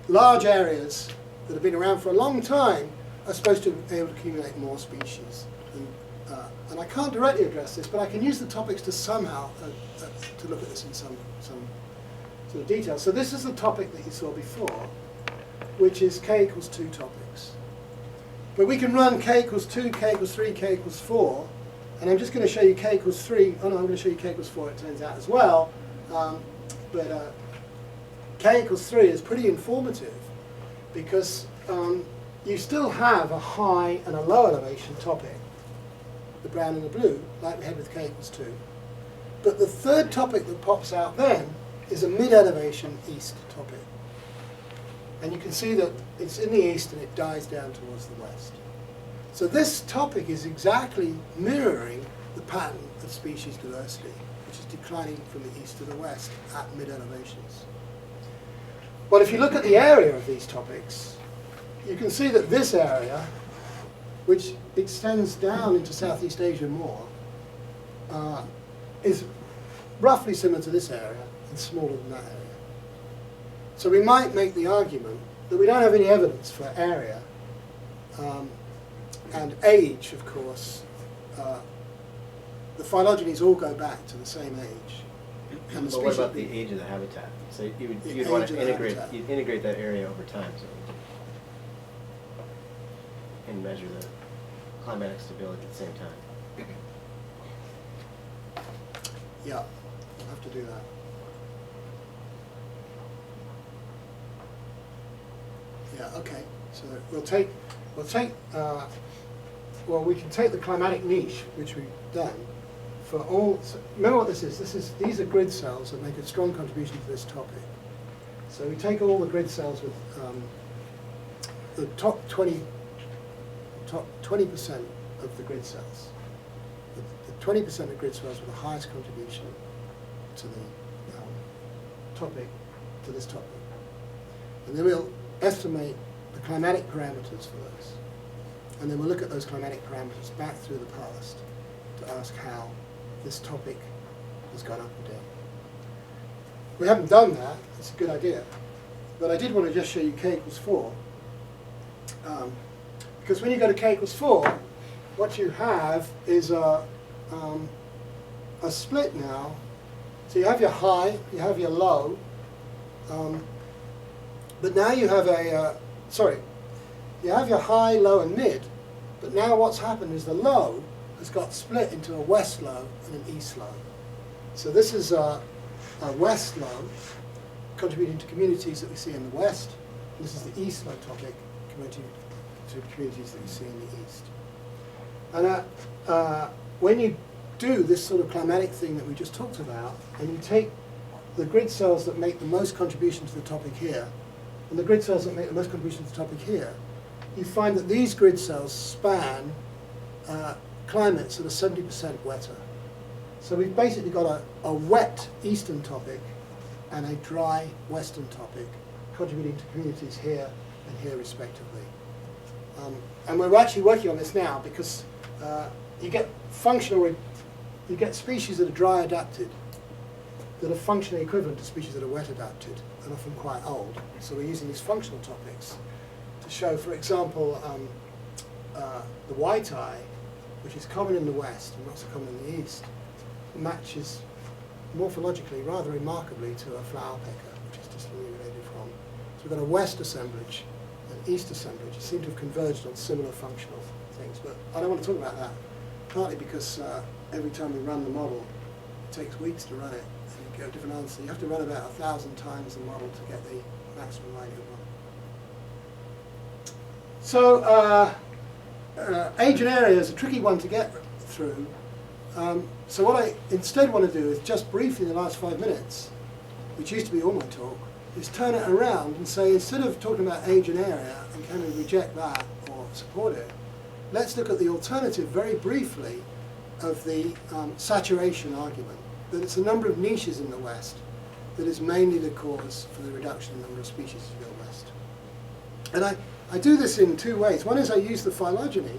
large areas that have been around for a long time are supposed to be able to accumulate more species. And I can't directly address this, but I can use the topics to somehow to look at this in some sort of detail. So this is the topic that you saw before, which is k equals 2 topics. But we can run k equals 2, k equals 3, k equals 4, and I'm just going to show you k equals 3. Oh no, I'm going to show you k equals 4, it turns out, as well. But k equals 3 is pretty informative because you still have a high and a low elevation topic, the brown and the blue, like we had with k equals 2. But the third topic that pops out then is a mid-elevation east topic. And you can see that it's in the east and it dies down towards the west. So this topic is exactly mirroring the pattern of species diversity, which is declining from the east to the west at mid-elevations. Well, if you look at the area of these topics, you can see that this area, which extends down into Southeast Asia more, is roughly similar to this area and smaller than that area. So we might make the argument that we don't have any evidence for area and age, of course. The phylogenies all go back to the same age. And the But what species about the age of the habitat? So you'd want to integrate that area over time, so and measure the climatic stability at the same time. Yeah, we'll have to do that. Yeah, okay. So we can take the climatic niche, which we've done, for all. So remember what this is. These are grid cells that make a strong contribution to this topic. So we take all the grid cells with the top 20% of the grid cells. The 20% of grid cells with the highest contribution to the this topic. And then we'll estimate the climatic parameters for those. And then we'll look at those climatic parameters back through the past to ask how this topic has gone up and down. We haven't done that, it's a good idea. But I did want to just show you k equals 4. Because when you go to k equals 4, what you have is a split now. So you have your high, you have your low, but now you have you have your high, low and mid, but now what's happened is the low has got split into a west low and an east low. So this is a west low contributing to communities that we see in the west, and this is the east low topic contributing to communities that we see in the east. And when you do this sort of climatic thing that we just talked about, and you take the grid cells that make the most contribution to the topic here, and the grid cells that make the most contribution to the topic here, you find that these grid cells span climates that are 70% wetter. So we've basically got a wet eastern topic and a dry western topic contributing to communities here and here respectively. And we're actually working on this now because you get species that are dry adapted that are functionally equivalent to species that are wet adapted and often quite old. So we're using these functional topics to show, for example, the white-eye, which is common in the west and not so common in the east, matches morphologically rather remarkably to a flower pecker, which is distantly related from. So we've got a west assemblage and east assemblage. It seem to have converged on similar functional things, but I don't want to talk about that, partly because every time we run the model, it takes weeks to run it, and you get a different answer. You have to run about 1,000 times the model to get the maximum likelihood one. So age and area is a tricky one to get through. So what I instead want to do is just briefly in the last 5 minutes, which used to be all my talk, is turn it around and say, instead of talking about age and area and kind of reject that or support it, let's look at the alternative very briefly of the saturation argument, that it's a number of niches in the West that is mainly the cause for the reduction in the number of species as you go west. And I do this in 2 ways. One is I use the phylogeny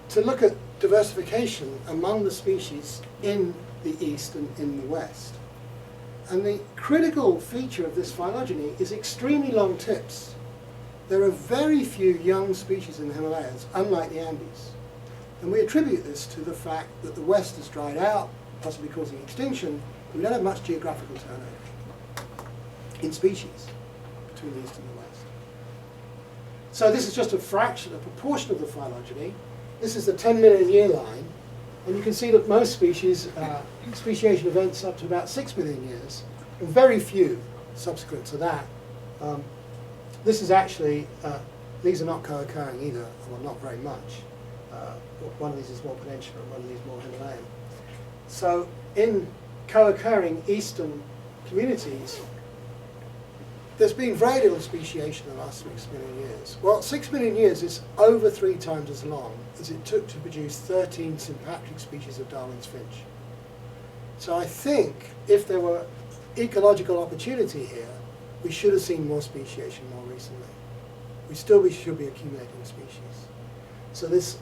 to look at diversification among the species in the east and in the west. And the critical feature of this phylogeny is extremely long tips. There are very few young species in the Himalayas, unlike the Andes. And we attribute this to the fact that the west has dried out, possibly causing extinction, but we don't have much geographical turnover. in species between the east and the west. So this is just a fraction, a proportion of the phylogeny. This is the 10 million year line, and you can see that most species, speciation events up to about 6 million years, and very few subsequent to that. This is actually, these are not co-occurring either, well, not very much. One of these is more peninsular, and one of these more Himalayan. So in co-occurring eastern communities, there's been very little speciation in the last 6 million years. Well, 6 million years is over 3 times as long as it took to produce 13 sympatric species of Darwin's finch. So I think if there were ecological opportunity here, we should have seen more speciation more recently. We should be accumulating species. So this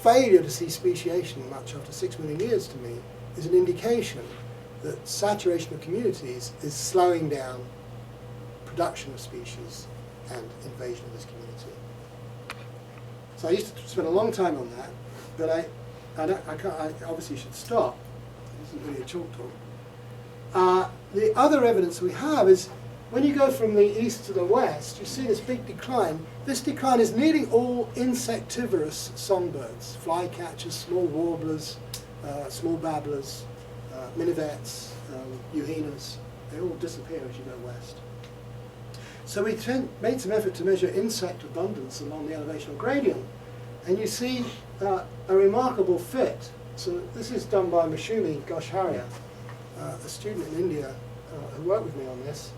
failure to see speciation much after 6 million years to me is an indication that saturation of communities is slowing down production of species and invasion of this community. So I used to spend a long time on that, but I obviously should stop. It isn't really a chalk talk. The other evidence we have is when you go from the east to the west, you see this big decline. This decline is nearly all insectivorous songbirds, flycatchers, small warblers, small babblers, minivets, euhenas. They all disappear as you go west. So we made some effort to measure insect abundance along the elevational gradient, and you see a remarkable fit. So this is done by Mashumi Ghoshharia, a student in India who worked with me on this.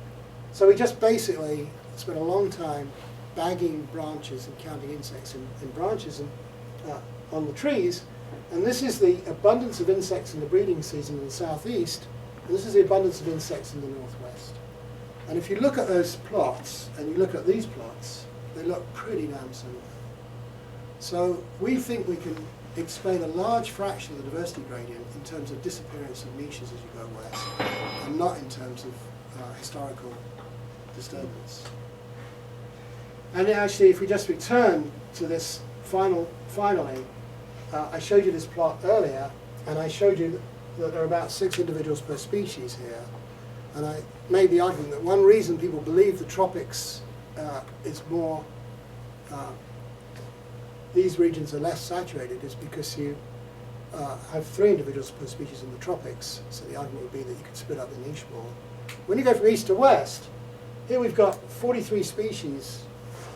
So we just basically spent a long time bagging branches and counting insects in branches and on the trees. And this is the abundance of insects in the breeding season in the southeast, and this is the abundance of insects in the northwest. And if you look at those plots, and you look at these plots, they look pretty damn similar. So we think we can explain a large fraction of the diversity gradient in terms of disappearance of niches as you go west, and not in terms of historical disturbance. And actually, if we just return to this finally, I showed you this plot earlier, and I showed you that there are about 6 individuals per species here. And I made the argument that one reason people believe the tropics is more, these regions are less saturated is because you have 3 individuals per species in the tropics. So the argument would be that you could split up the niche more. When you go from east to west, here we've got 43 species.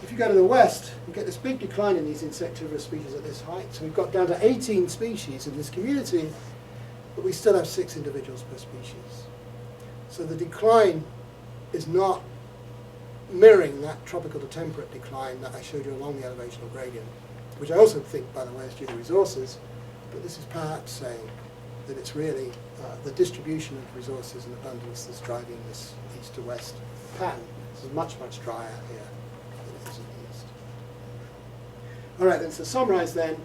If you go to the west, you get this big decline in these insectivorous species at this height. So we've got down to 18 species in this community, but we still have 6 individuals per species. So the decline is not mirroring that tropical to temperate decline that I showed you along the elevational gradient, which I also think, by the way, is due to resources, but this is perhaps saying that it's really the distribution of resources and abundance that's driving this east to west pattern. This is much, much drier here than it is in the east. All right, then, to summarize then,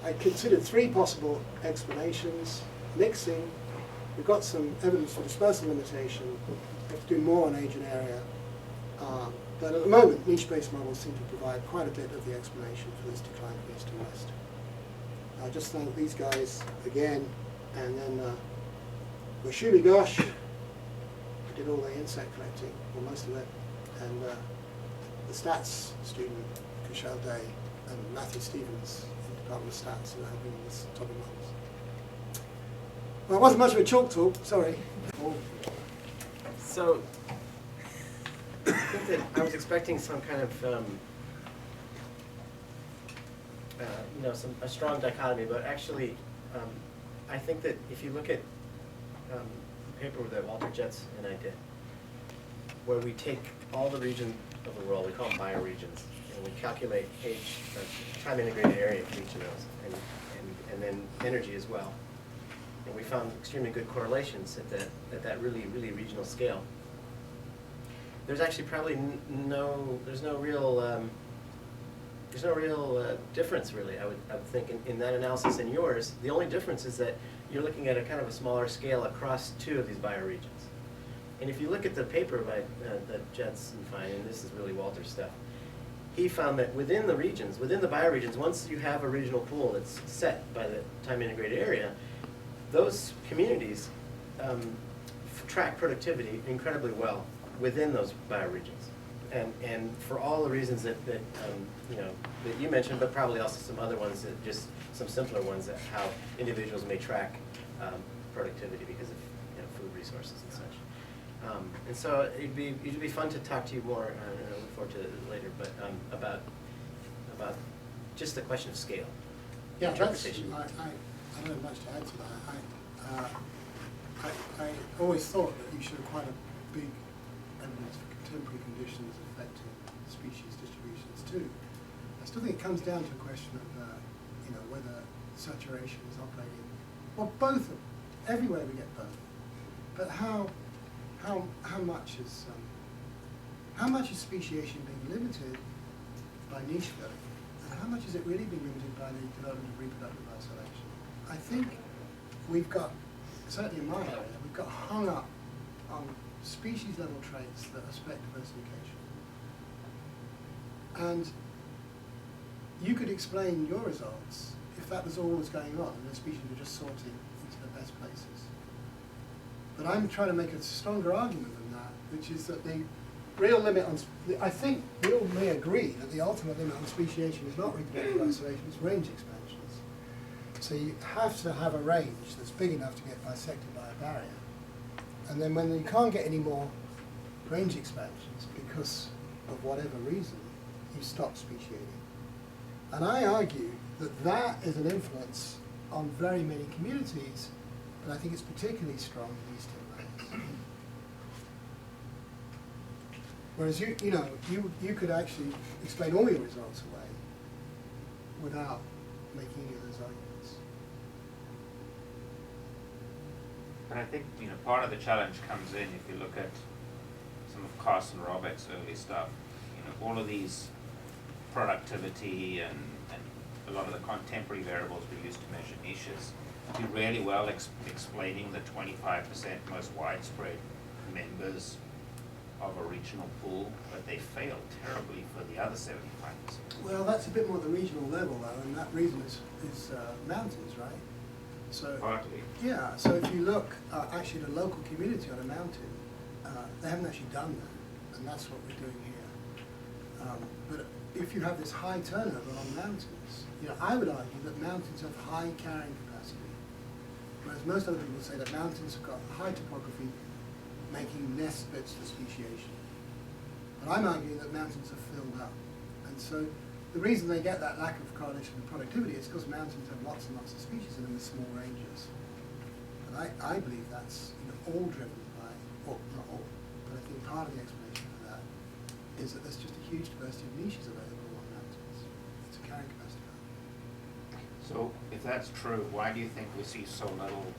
I considered 3 possible explanations: mixing. We've got some evidence for dispersal limitation. We have to do more on age and area. But at the moment, niche-based models seem to provide quite a bit of the explanation for this decline from east to west. I just thank these guys again, and then Mashumi Ghosh, who did all the insect collecting, or most of it, and the stats student, Kushal Day, and Matthew Stevens in the Department of Stats, who are helping with this topic models. Well, it wasn't much of a chalk talk, sorry. So, I think that I was expecting some kind of, a strong dichotomy, but actually, I think that if you look at the paper that Walter Jetz and I did, where we take all the regions of the world, we call them bioregions, and we calculate age, time integrated area for each of those, and then energy as well. And we found extremely good correlations at that really, really regional scale. There's actually probably there's no real difference really, I would think, in that analysis and yours. The only difference is that you're looking at a kind of a smaller scale across 2 of these bioregions. And if you look at the paper by that Jetz and Fine, and this is really Walter's stuff, he found that within the regions, within the bioregions, once you have a regional pool that's set by the time integrated area, those communities track productivity incredibly well within those bioregions. And for all the reasons that you know, that you mentioned, but probably also some other ones, that just some simpler ones, that how individuals may track productivity because of, you know, food resources and such. And so it'd be fun to talk to you more, and I look forward to it later, but about just the question of scale. Yeah, that's, interpretation. I don't have much to add to that. I always thought that you should have quite a big evidence for contemporary conditions affecting species distributions too. I still think it comes down to a question of, you know, whether saturation is operating, well, both of them. Everywhere we get both. But how much is speciation being limited by niche filling, and how much is it really being limited by the development of reproductive isolation? I think we've got, certainly in my area, we've got hung up on species level traits that affect diversification. And you could explain your results if that was all that was going on and the species were just sorting into the best places. But I'm trying to make a stronger argument than that, which is that the real limit on, I think we all may agree that the ultimate limit on speciation is not reproductive isolation, it's range expansions. So you have to have a range that's big enough to get bisected by a barrier. And then when you can't get any more range expansions because of whatever reason, you stop speciating. And I argue that that is an influence on very many communities, but I think it's particularly strong in East Himalayas. Whereas you could actually explain all your results away without making any of those arguments. But I think, you know, part of the challenge comes in if you look at some of Carson Roberts' early stuff. You know, all of these productivity and a lot of the contemporary variables we use to measure niches do really well explaining the 25% most widespread members of a regional pool, but they fail terribly for the other 75%. Well, that's a bit more at the regional level, though, and that reason is mountains, right? So Partly. yeah. So if you look actually at a local community on a mountain, they haven't actually done that, and that's what we're doing here. But if you have this high turnover on mountains, you know, I would argue that mountains have high carrying capacity, whereas most other people say that mountains have got high topography, making nest beds for speciation. But I'm arguing that mountains are filled up. And so the reason they get that lack of correlation with productivity is because mountains have lots and lots of species in them with small ranges. And I believe that's, you know, all driven by, well, not all, but I think part of the explanation for that is that there's just a huge diversity of niches available on mountains. It's a carrying capacity. So if that's true, why do you think we see so little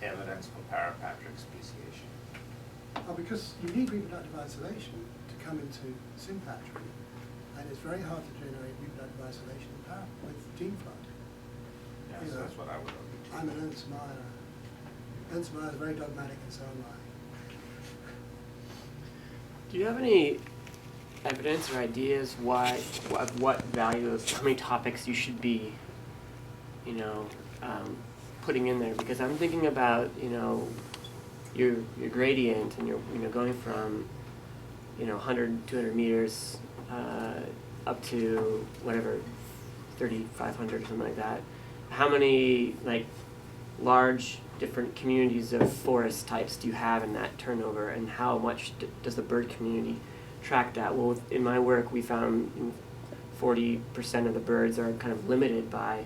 evidence for parapatric speciation? Well, because you need reproductive isolation to come into sympatry, and it's very hard to generate reproductive isolation with gene flow. Yes, You know, that's what I would argue too. I'm an Ernst Mayr. Ernst Mayr is very dogmatic, and so am I. Do you have any evidence or ideas of what value of how many topics you should be, you know, putting in there? Because I'm thinking about, you know, your gradient, and you're, you know, going from, you know, 100, 200 meters up to whatever, 3,500 or something like that. How many, like, large different communities of forest types do you have in that turnover, and how much does the bird community track that? Well, in my work, we found 40% of the birds are kind of limited by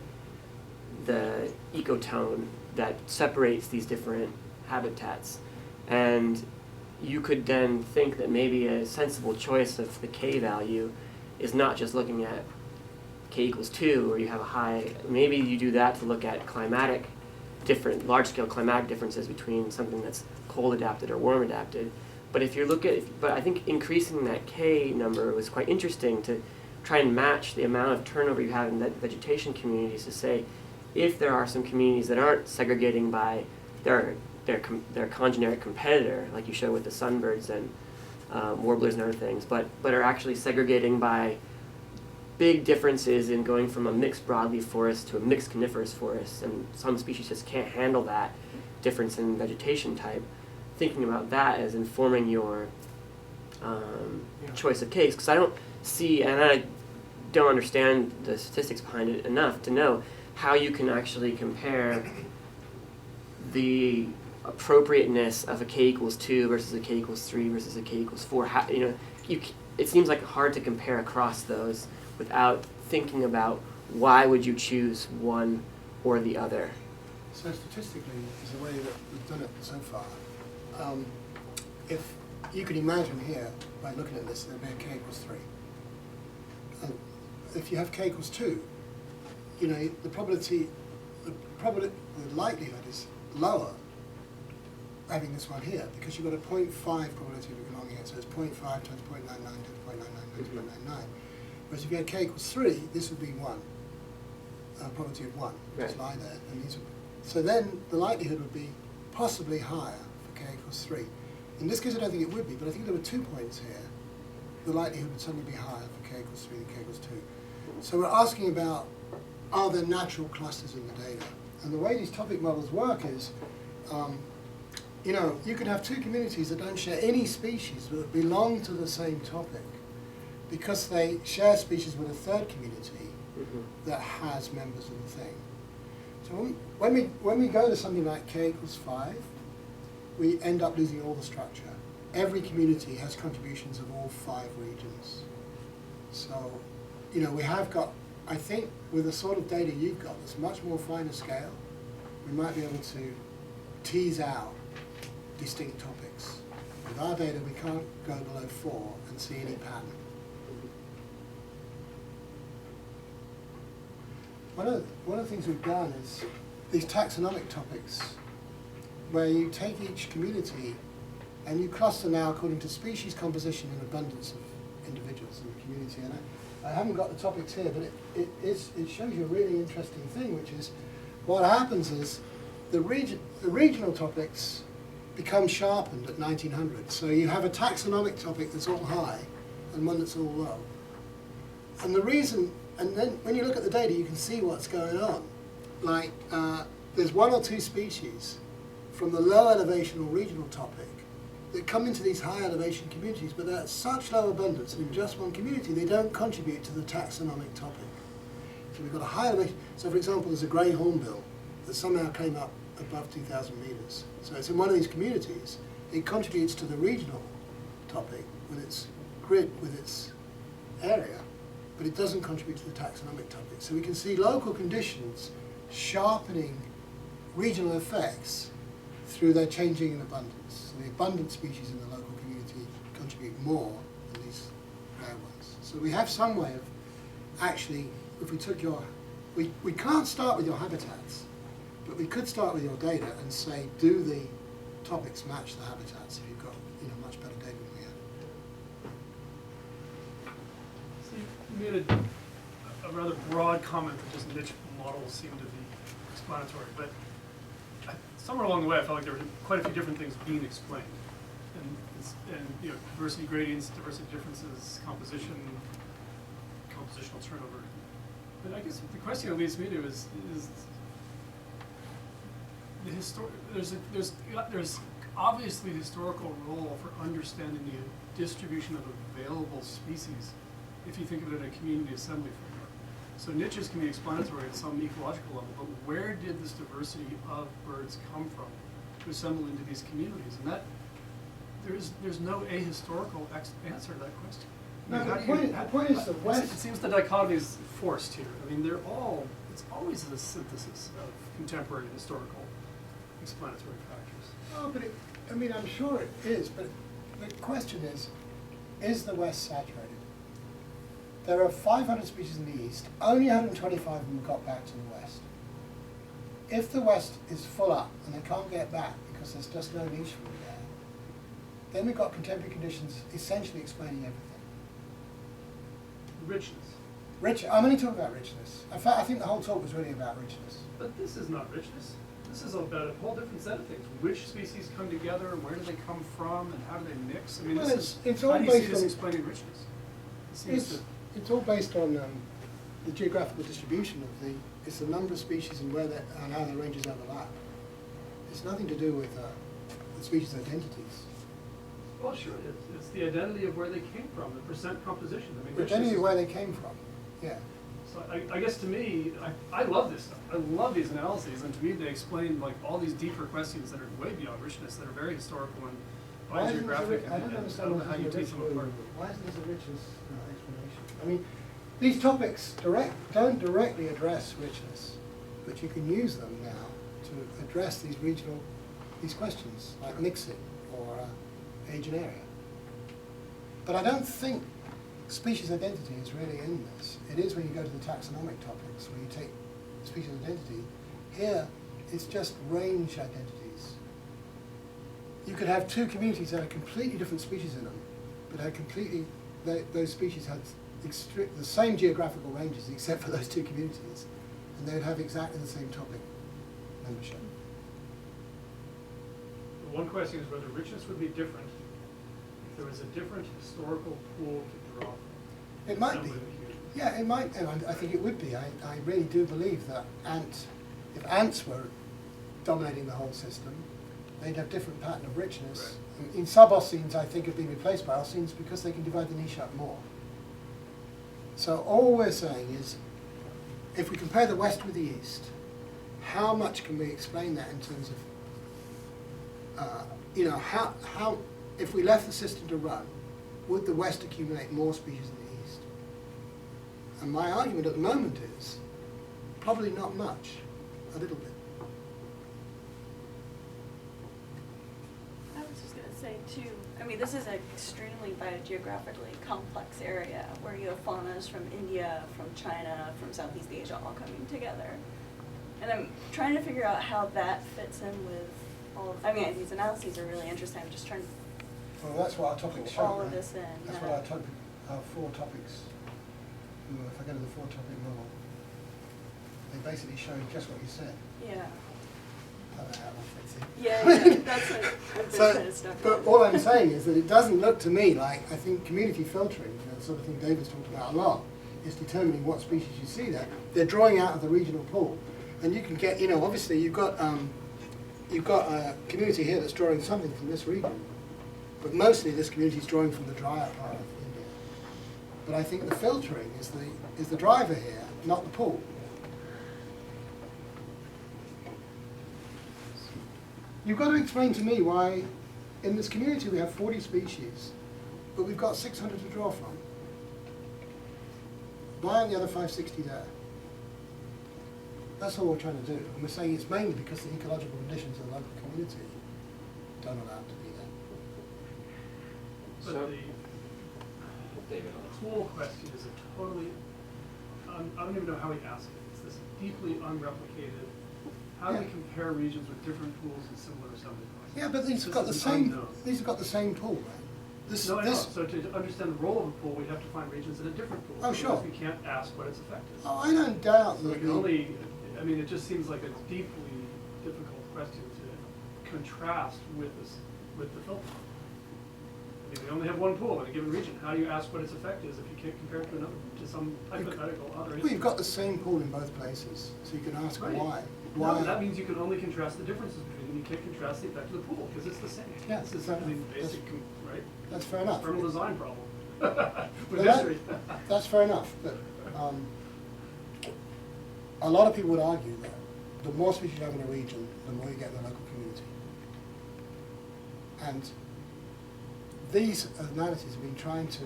the ecotone that separates these different habitats. And you could then think that maybe a sensible choice of the K value is not just looking at K equals 2, or you have a high, maybe you do that to look at large-scale climatic differences between something that's cold adapted or warm adapted. But if you look at, but I think increasing that K number was quite interesting to try and match the amount of turnover you have in that vegetation communities, to say if there are some communities that aren't segregating by their congeneric competitor, like you showed with the sunbirds and warblers and other things, but are actually segregating by big differences in going from a mixed broadleaf forest to a mixed coniferous forest, and some species just can't handle that difference in vegetation type. Thinking about that as informing your choice of case, because I don't see, and I don't understand the statistics behind it enough to know how you can actually compare the appropriateness of a k equals 2 versus a k equals 3 versus a k equals 4. How, it seems like hard to compare across those without thinking about why would you choose one or the other. So statistically, is the way that we've done it so far. If you could imagine here, by looking at this, there'd be a k equals 3. And if you have k equals 2, the likelihood is lower having this one here, because you've got a 0.5 probability of belonging here, so it's 0.5 times 0.99 times 0.99 times 0.99. Whereas if you had k equals 3, this would be 1, probability of 1, just lie there. And these would, so then the likelihood would be possibly higher for k equals 3. In this case, I don't think it would be, but I think there were 2 points here. The likelihood would suddenly be higher for k equals 3 than k equals 2. So we're asking about, are there natural clusters in the data? And the way these topic models work is, you could have 2 communities that don't share any species but belong to the same topic because they share species with a third community that has members of the thing. So when we go to something like k equals 5, we end up losing all the structure. Every community has contributions of all 5 regions. So, we have got, I think, with the sort of data you've got, that's much more finer scale, we might be able to tease out distinct topics. With our data, we can't go below 4 and see any pattern. One of the things we've done is these taxonomic topics, where you take each community and you cluster now according to species composition and abundance of individuals in the community. And I haven't got the topics here, but it shows you a really interesting thing, which is what happens is the regional topics become sharpened at 1900. So you have a taxonomic topic that's all high and one that's all low. And the reason, and then when you look at the data, you can see what's going on. Like, there's 1 or 2 species from the low elevation or regional topic that come into these high elevation communities, but they're at such low abundance in just one community, they don't contribute to the taxonomic topic. So we've got a high elevation. So for example, there's a grey hornbill that somehow came up above 2,000 meters. So it's in one of these communities. It contributes to the regional topic with its grid, with its area, but it doesn't contribute to the taxonomic topic. So we can see local conditions sharpening regional effects through their changing in abundance. So the abundant species in the local community contribute more than these rare ones. So we have some way of actually, if we took your, we can't start with your habitats, but we could start with your data and say, do the topics match the habitats if you've got much better data than we have. So you made a rather broad comment that just niche models seem to be explanatory, but somewhere along the way I felt like there were quite a few different things being explained. And diversity gradients, diversity differences, composition, compositional turnover. But I guess the question it leads me to is the there's obviously historical role for understanding the distribution of available species if you think of it in a community assembly framework. So niches can be explanatory at some ecological level, but where did this diversity of birds come from to assemble into these communities? And that there's no ahistorical answer to that question. No, the point is the West. It seems the dichotomy is forced here. I mean, it's always a synthesis of contemporary historical explanatory factors. Oh, but I'm sure it is, but the question is the West saturated? There are 500 species in the East, only 125 of them got back to the West. If the West is full up and they can't get back because there's just no niche for them there, then we've got contemporary conditions essentially explaining everything. Richness. I'm only talking about richness. In fact, I think the whole talk was really about richness. But this is not richness. This is about a whole different set of things. Which species come together, and where do they come from, and how do they mix? I mean, Well, it's all how do you see based this on explaining richness? It seems it's all based on the geographical distribution of it's the number of species and and how the ranges overlap. It's nothing to do with the species identities. Well, sure, it's the identity of where they came from, the percent composition. I mean, The richness identity is- of where they came from, yeah. So I guess to me, I love this stuff. I love these analyses, and to me they explain like all these deeper questions that are way beyond richness, that are very historical and Why isn't this a biogeographic, I don't and I understand don't know how you this teach is a them rich, apart. why isn't this a richness explanation? I mean, these topics don't directly address richness, but you can use them now to address these questions, like mixing or age and area. But I don't think species identity is really in this. It is when you go to the taxonomic topics, where you take species identity. Here, it's just range identities. You could have two communities that had completely different species in them, but had those species had the same geographical ranges except for those two communities, and they would have exactly the same topic membership. One question is whether richness would be different if there was a different historical pool to draw from. It might Some be. way of human. Yeah, it might, and I think it would be. I really do believe that if ants were dominating the whole system, they'd have different pattern of richness. In sub-oceans, I think, have been replaced by oceans because they can divide the niche up more. So all we're saying is, if we compare the West with the East, how much can we explain that in terms of, how if we left the system to run, would the West accumulate more species than the East? And my argument at the moment is, probably not much, a little bit. I was just going to say too, I mean, this is an extremely biogeographically complex area where you have faunas from India, from China, from Southeast Asia all coming together. And I'm trying to figure out how that fits in with all, these analyses are really interesting. I'm just trying to Well, that's what our topics show. all of right? this in. That's what our 4 topics. If I go to the 4-topic model, they basically show just what you said. Yeah. I don't know how that fits in. Yeah, that's what I've been So, kind of stuck but on. all I'm saying is that it doesn't look to me like, I think community filtering, the sort of thing David's talked about a lot, is determining what species you see there. They're drawing out of the regional pool. And you can get, obviously you've got a community here that's drawing something from this region, but mostly this community is drawing from the drier part of India. But I think the filtering is the driver here, not the pool. You've got to explain to me why in this community we have 40 species, but we've got 600 to draw from. Why aren't the other 560 there? That's all we're trying to do. And we're saying it's mainly because the ecological conditions of the local community don't allow it to be there. But So- the David. pool question is a totally, I don't even know how we ask it. It's this deeply unreplicated, how do we Yeah. compare regions with different pools and similar assembly points? Yeah, but these have This got the is same. unknown. These have got the same pool, right? This. No, I know. So to understand the role of a pool, we have to find regions in a different pool. Oh, sure. Otherwise we can't ask what its effect is. Oh, I don't doubt So we that. can only, it just seems like a deeply difficult question to contrast with the filter. I mean, we only have one pool in a given region. How do you ask what its effect is if you can't compare it to some hypothetical other Well, you've got the same pool in both places, so you can ask Right. why. No, Why? but that means you can only contrast the differences between them. You can't contrast the effect of the pool, because it's the same. Yeah, This is, fair enough. basic, right? That's fair enough. Experimental design problem. With Well, that- history. That's fair enough, but a lot of people would argue that the more species you have in a region, the more you get in the local community. And these analyses have been trying to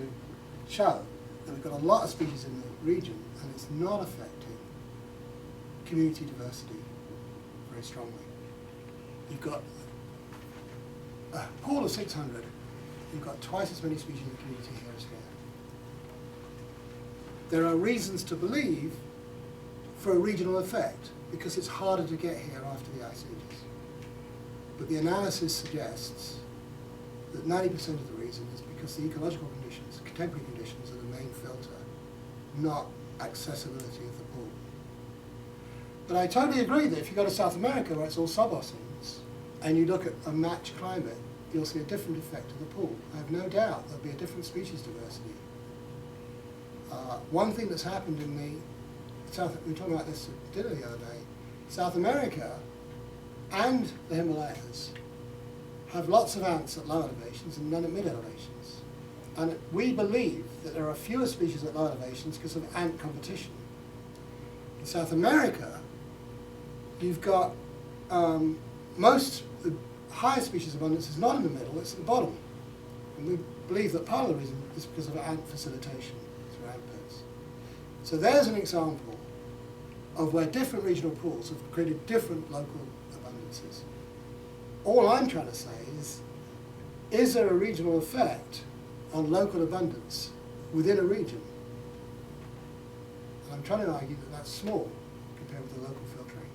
show that we've got a lot of species in the region and it's not affecting community diversity very strongly. You've got a pool of 600, you've got twice as many species in the community here as here. There are reasons to believe for a regional effect because it's harder to get here after the ice ages. But the analysis suggests that 90% of the reason is because the ecological conditions, contemporary conditions, are the main filter, not accessibility of the pool. But I totally agree that if you go to South America where it's all suboceans and you look at a matched climate, you'll see a different effect of the pool. I have no doubt there'll be a different species diversity. One thing that's happened in the we were talking about this at dinner the other day, South America and the Himalayas have lots of ants at low elevations and none at mid elevations. And we believe that there are fewer species at low elevations because of ant competition. In South America, you've got the highest species abundance is not in the middle, it's at the bottom. And we believe that part of the reason is because of ant facilitation through ant pits. So there's an example of where different regional pools have created different local abundances. All I'm trying to say is there a regional effect on local abundance within a region? And I'm trying to argue that that's small compared with the local filtering.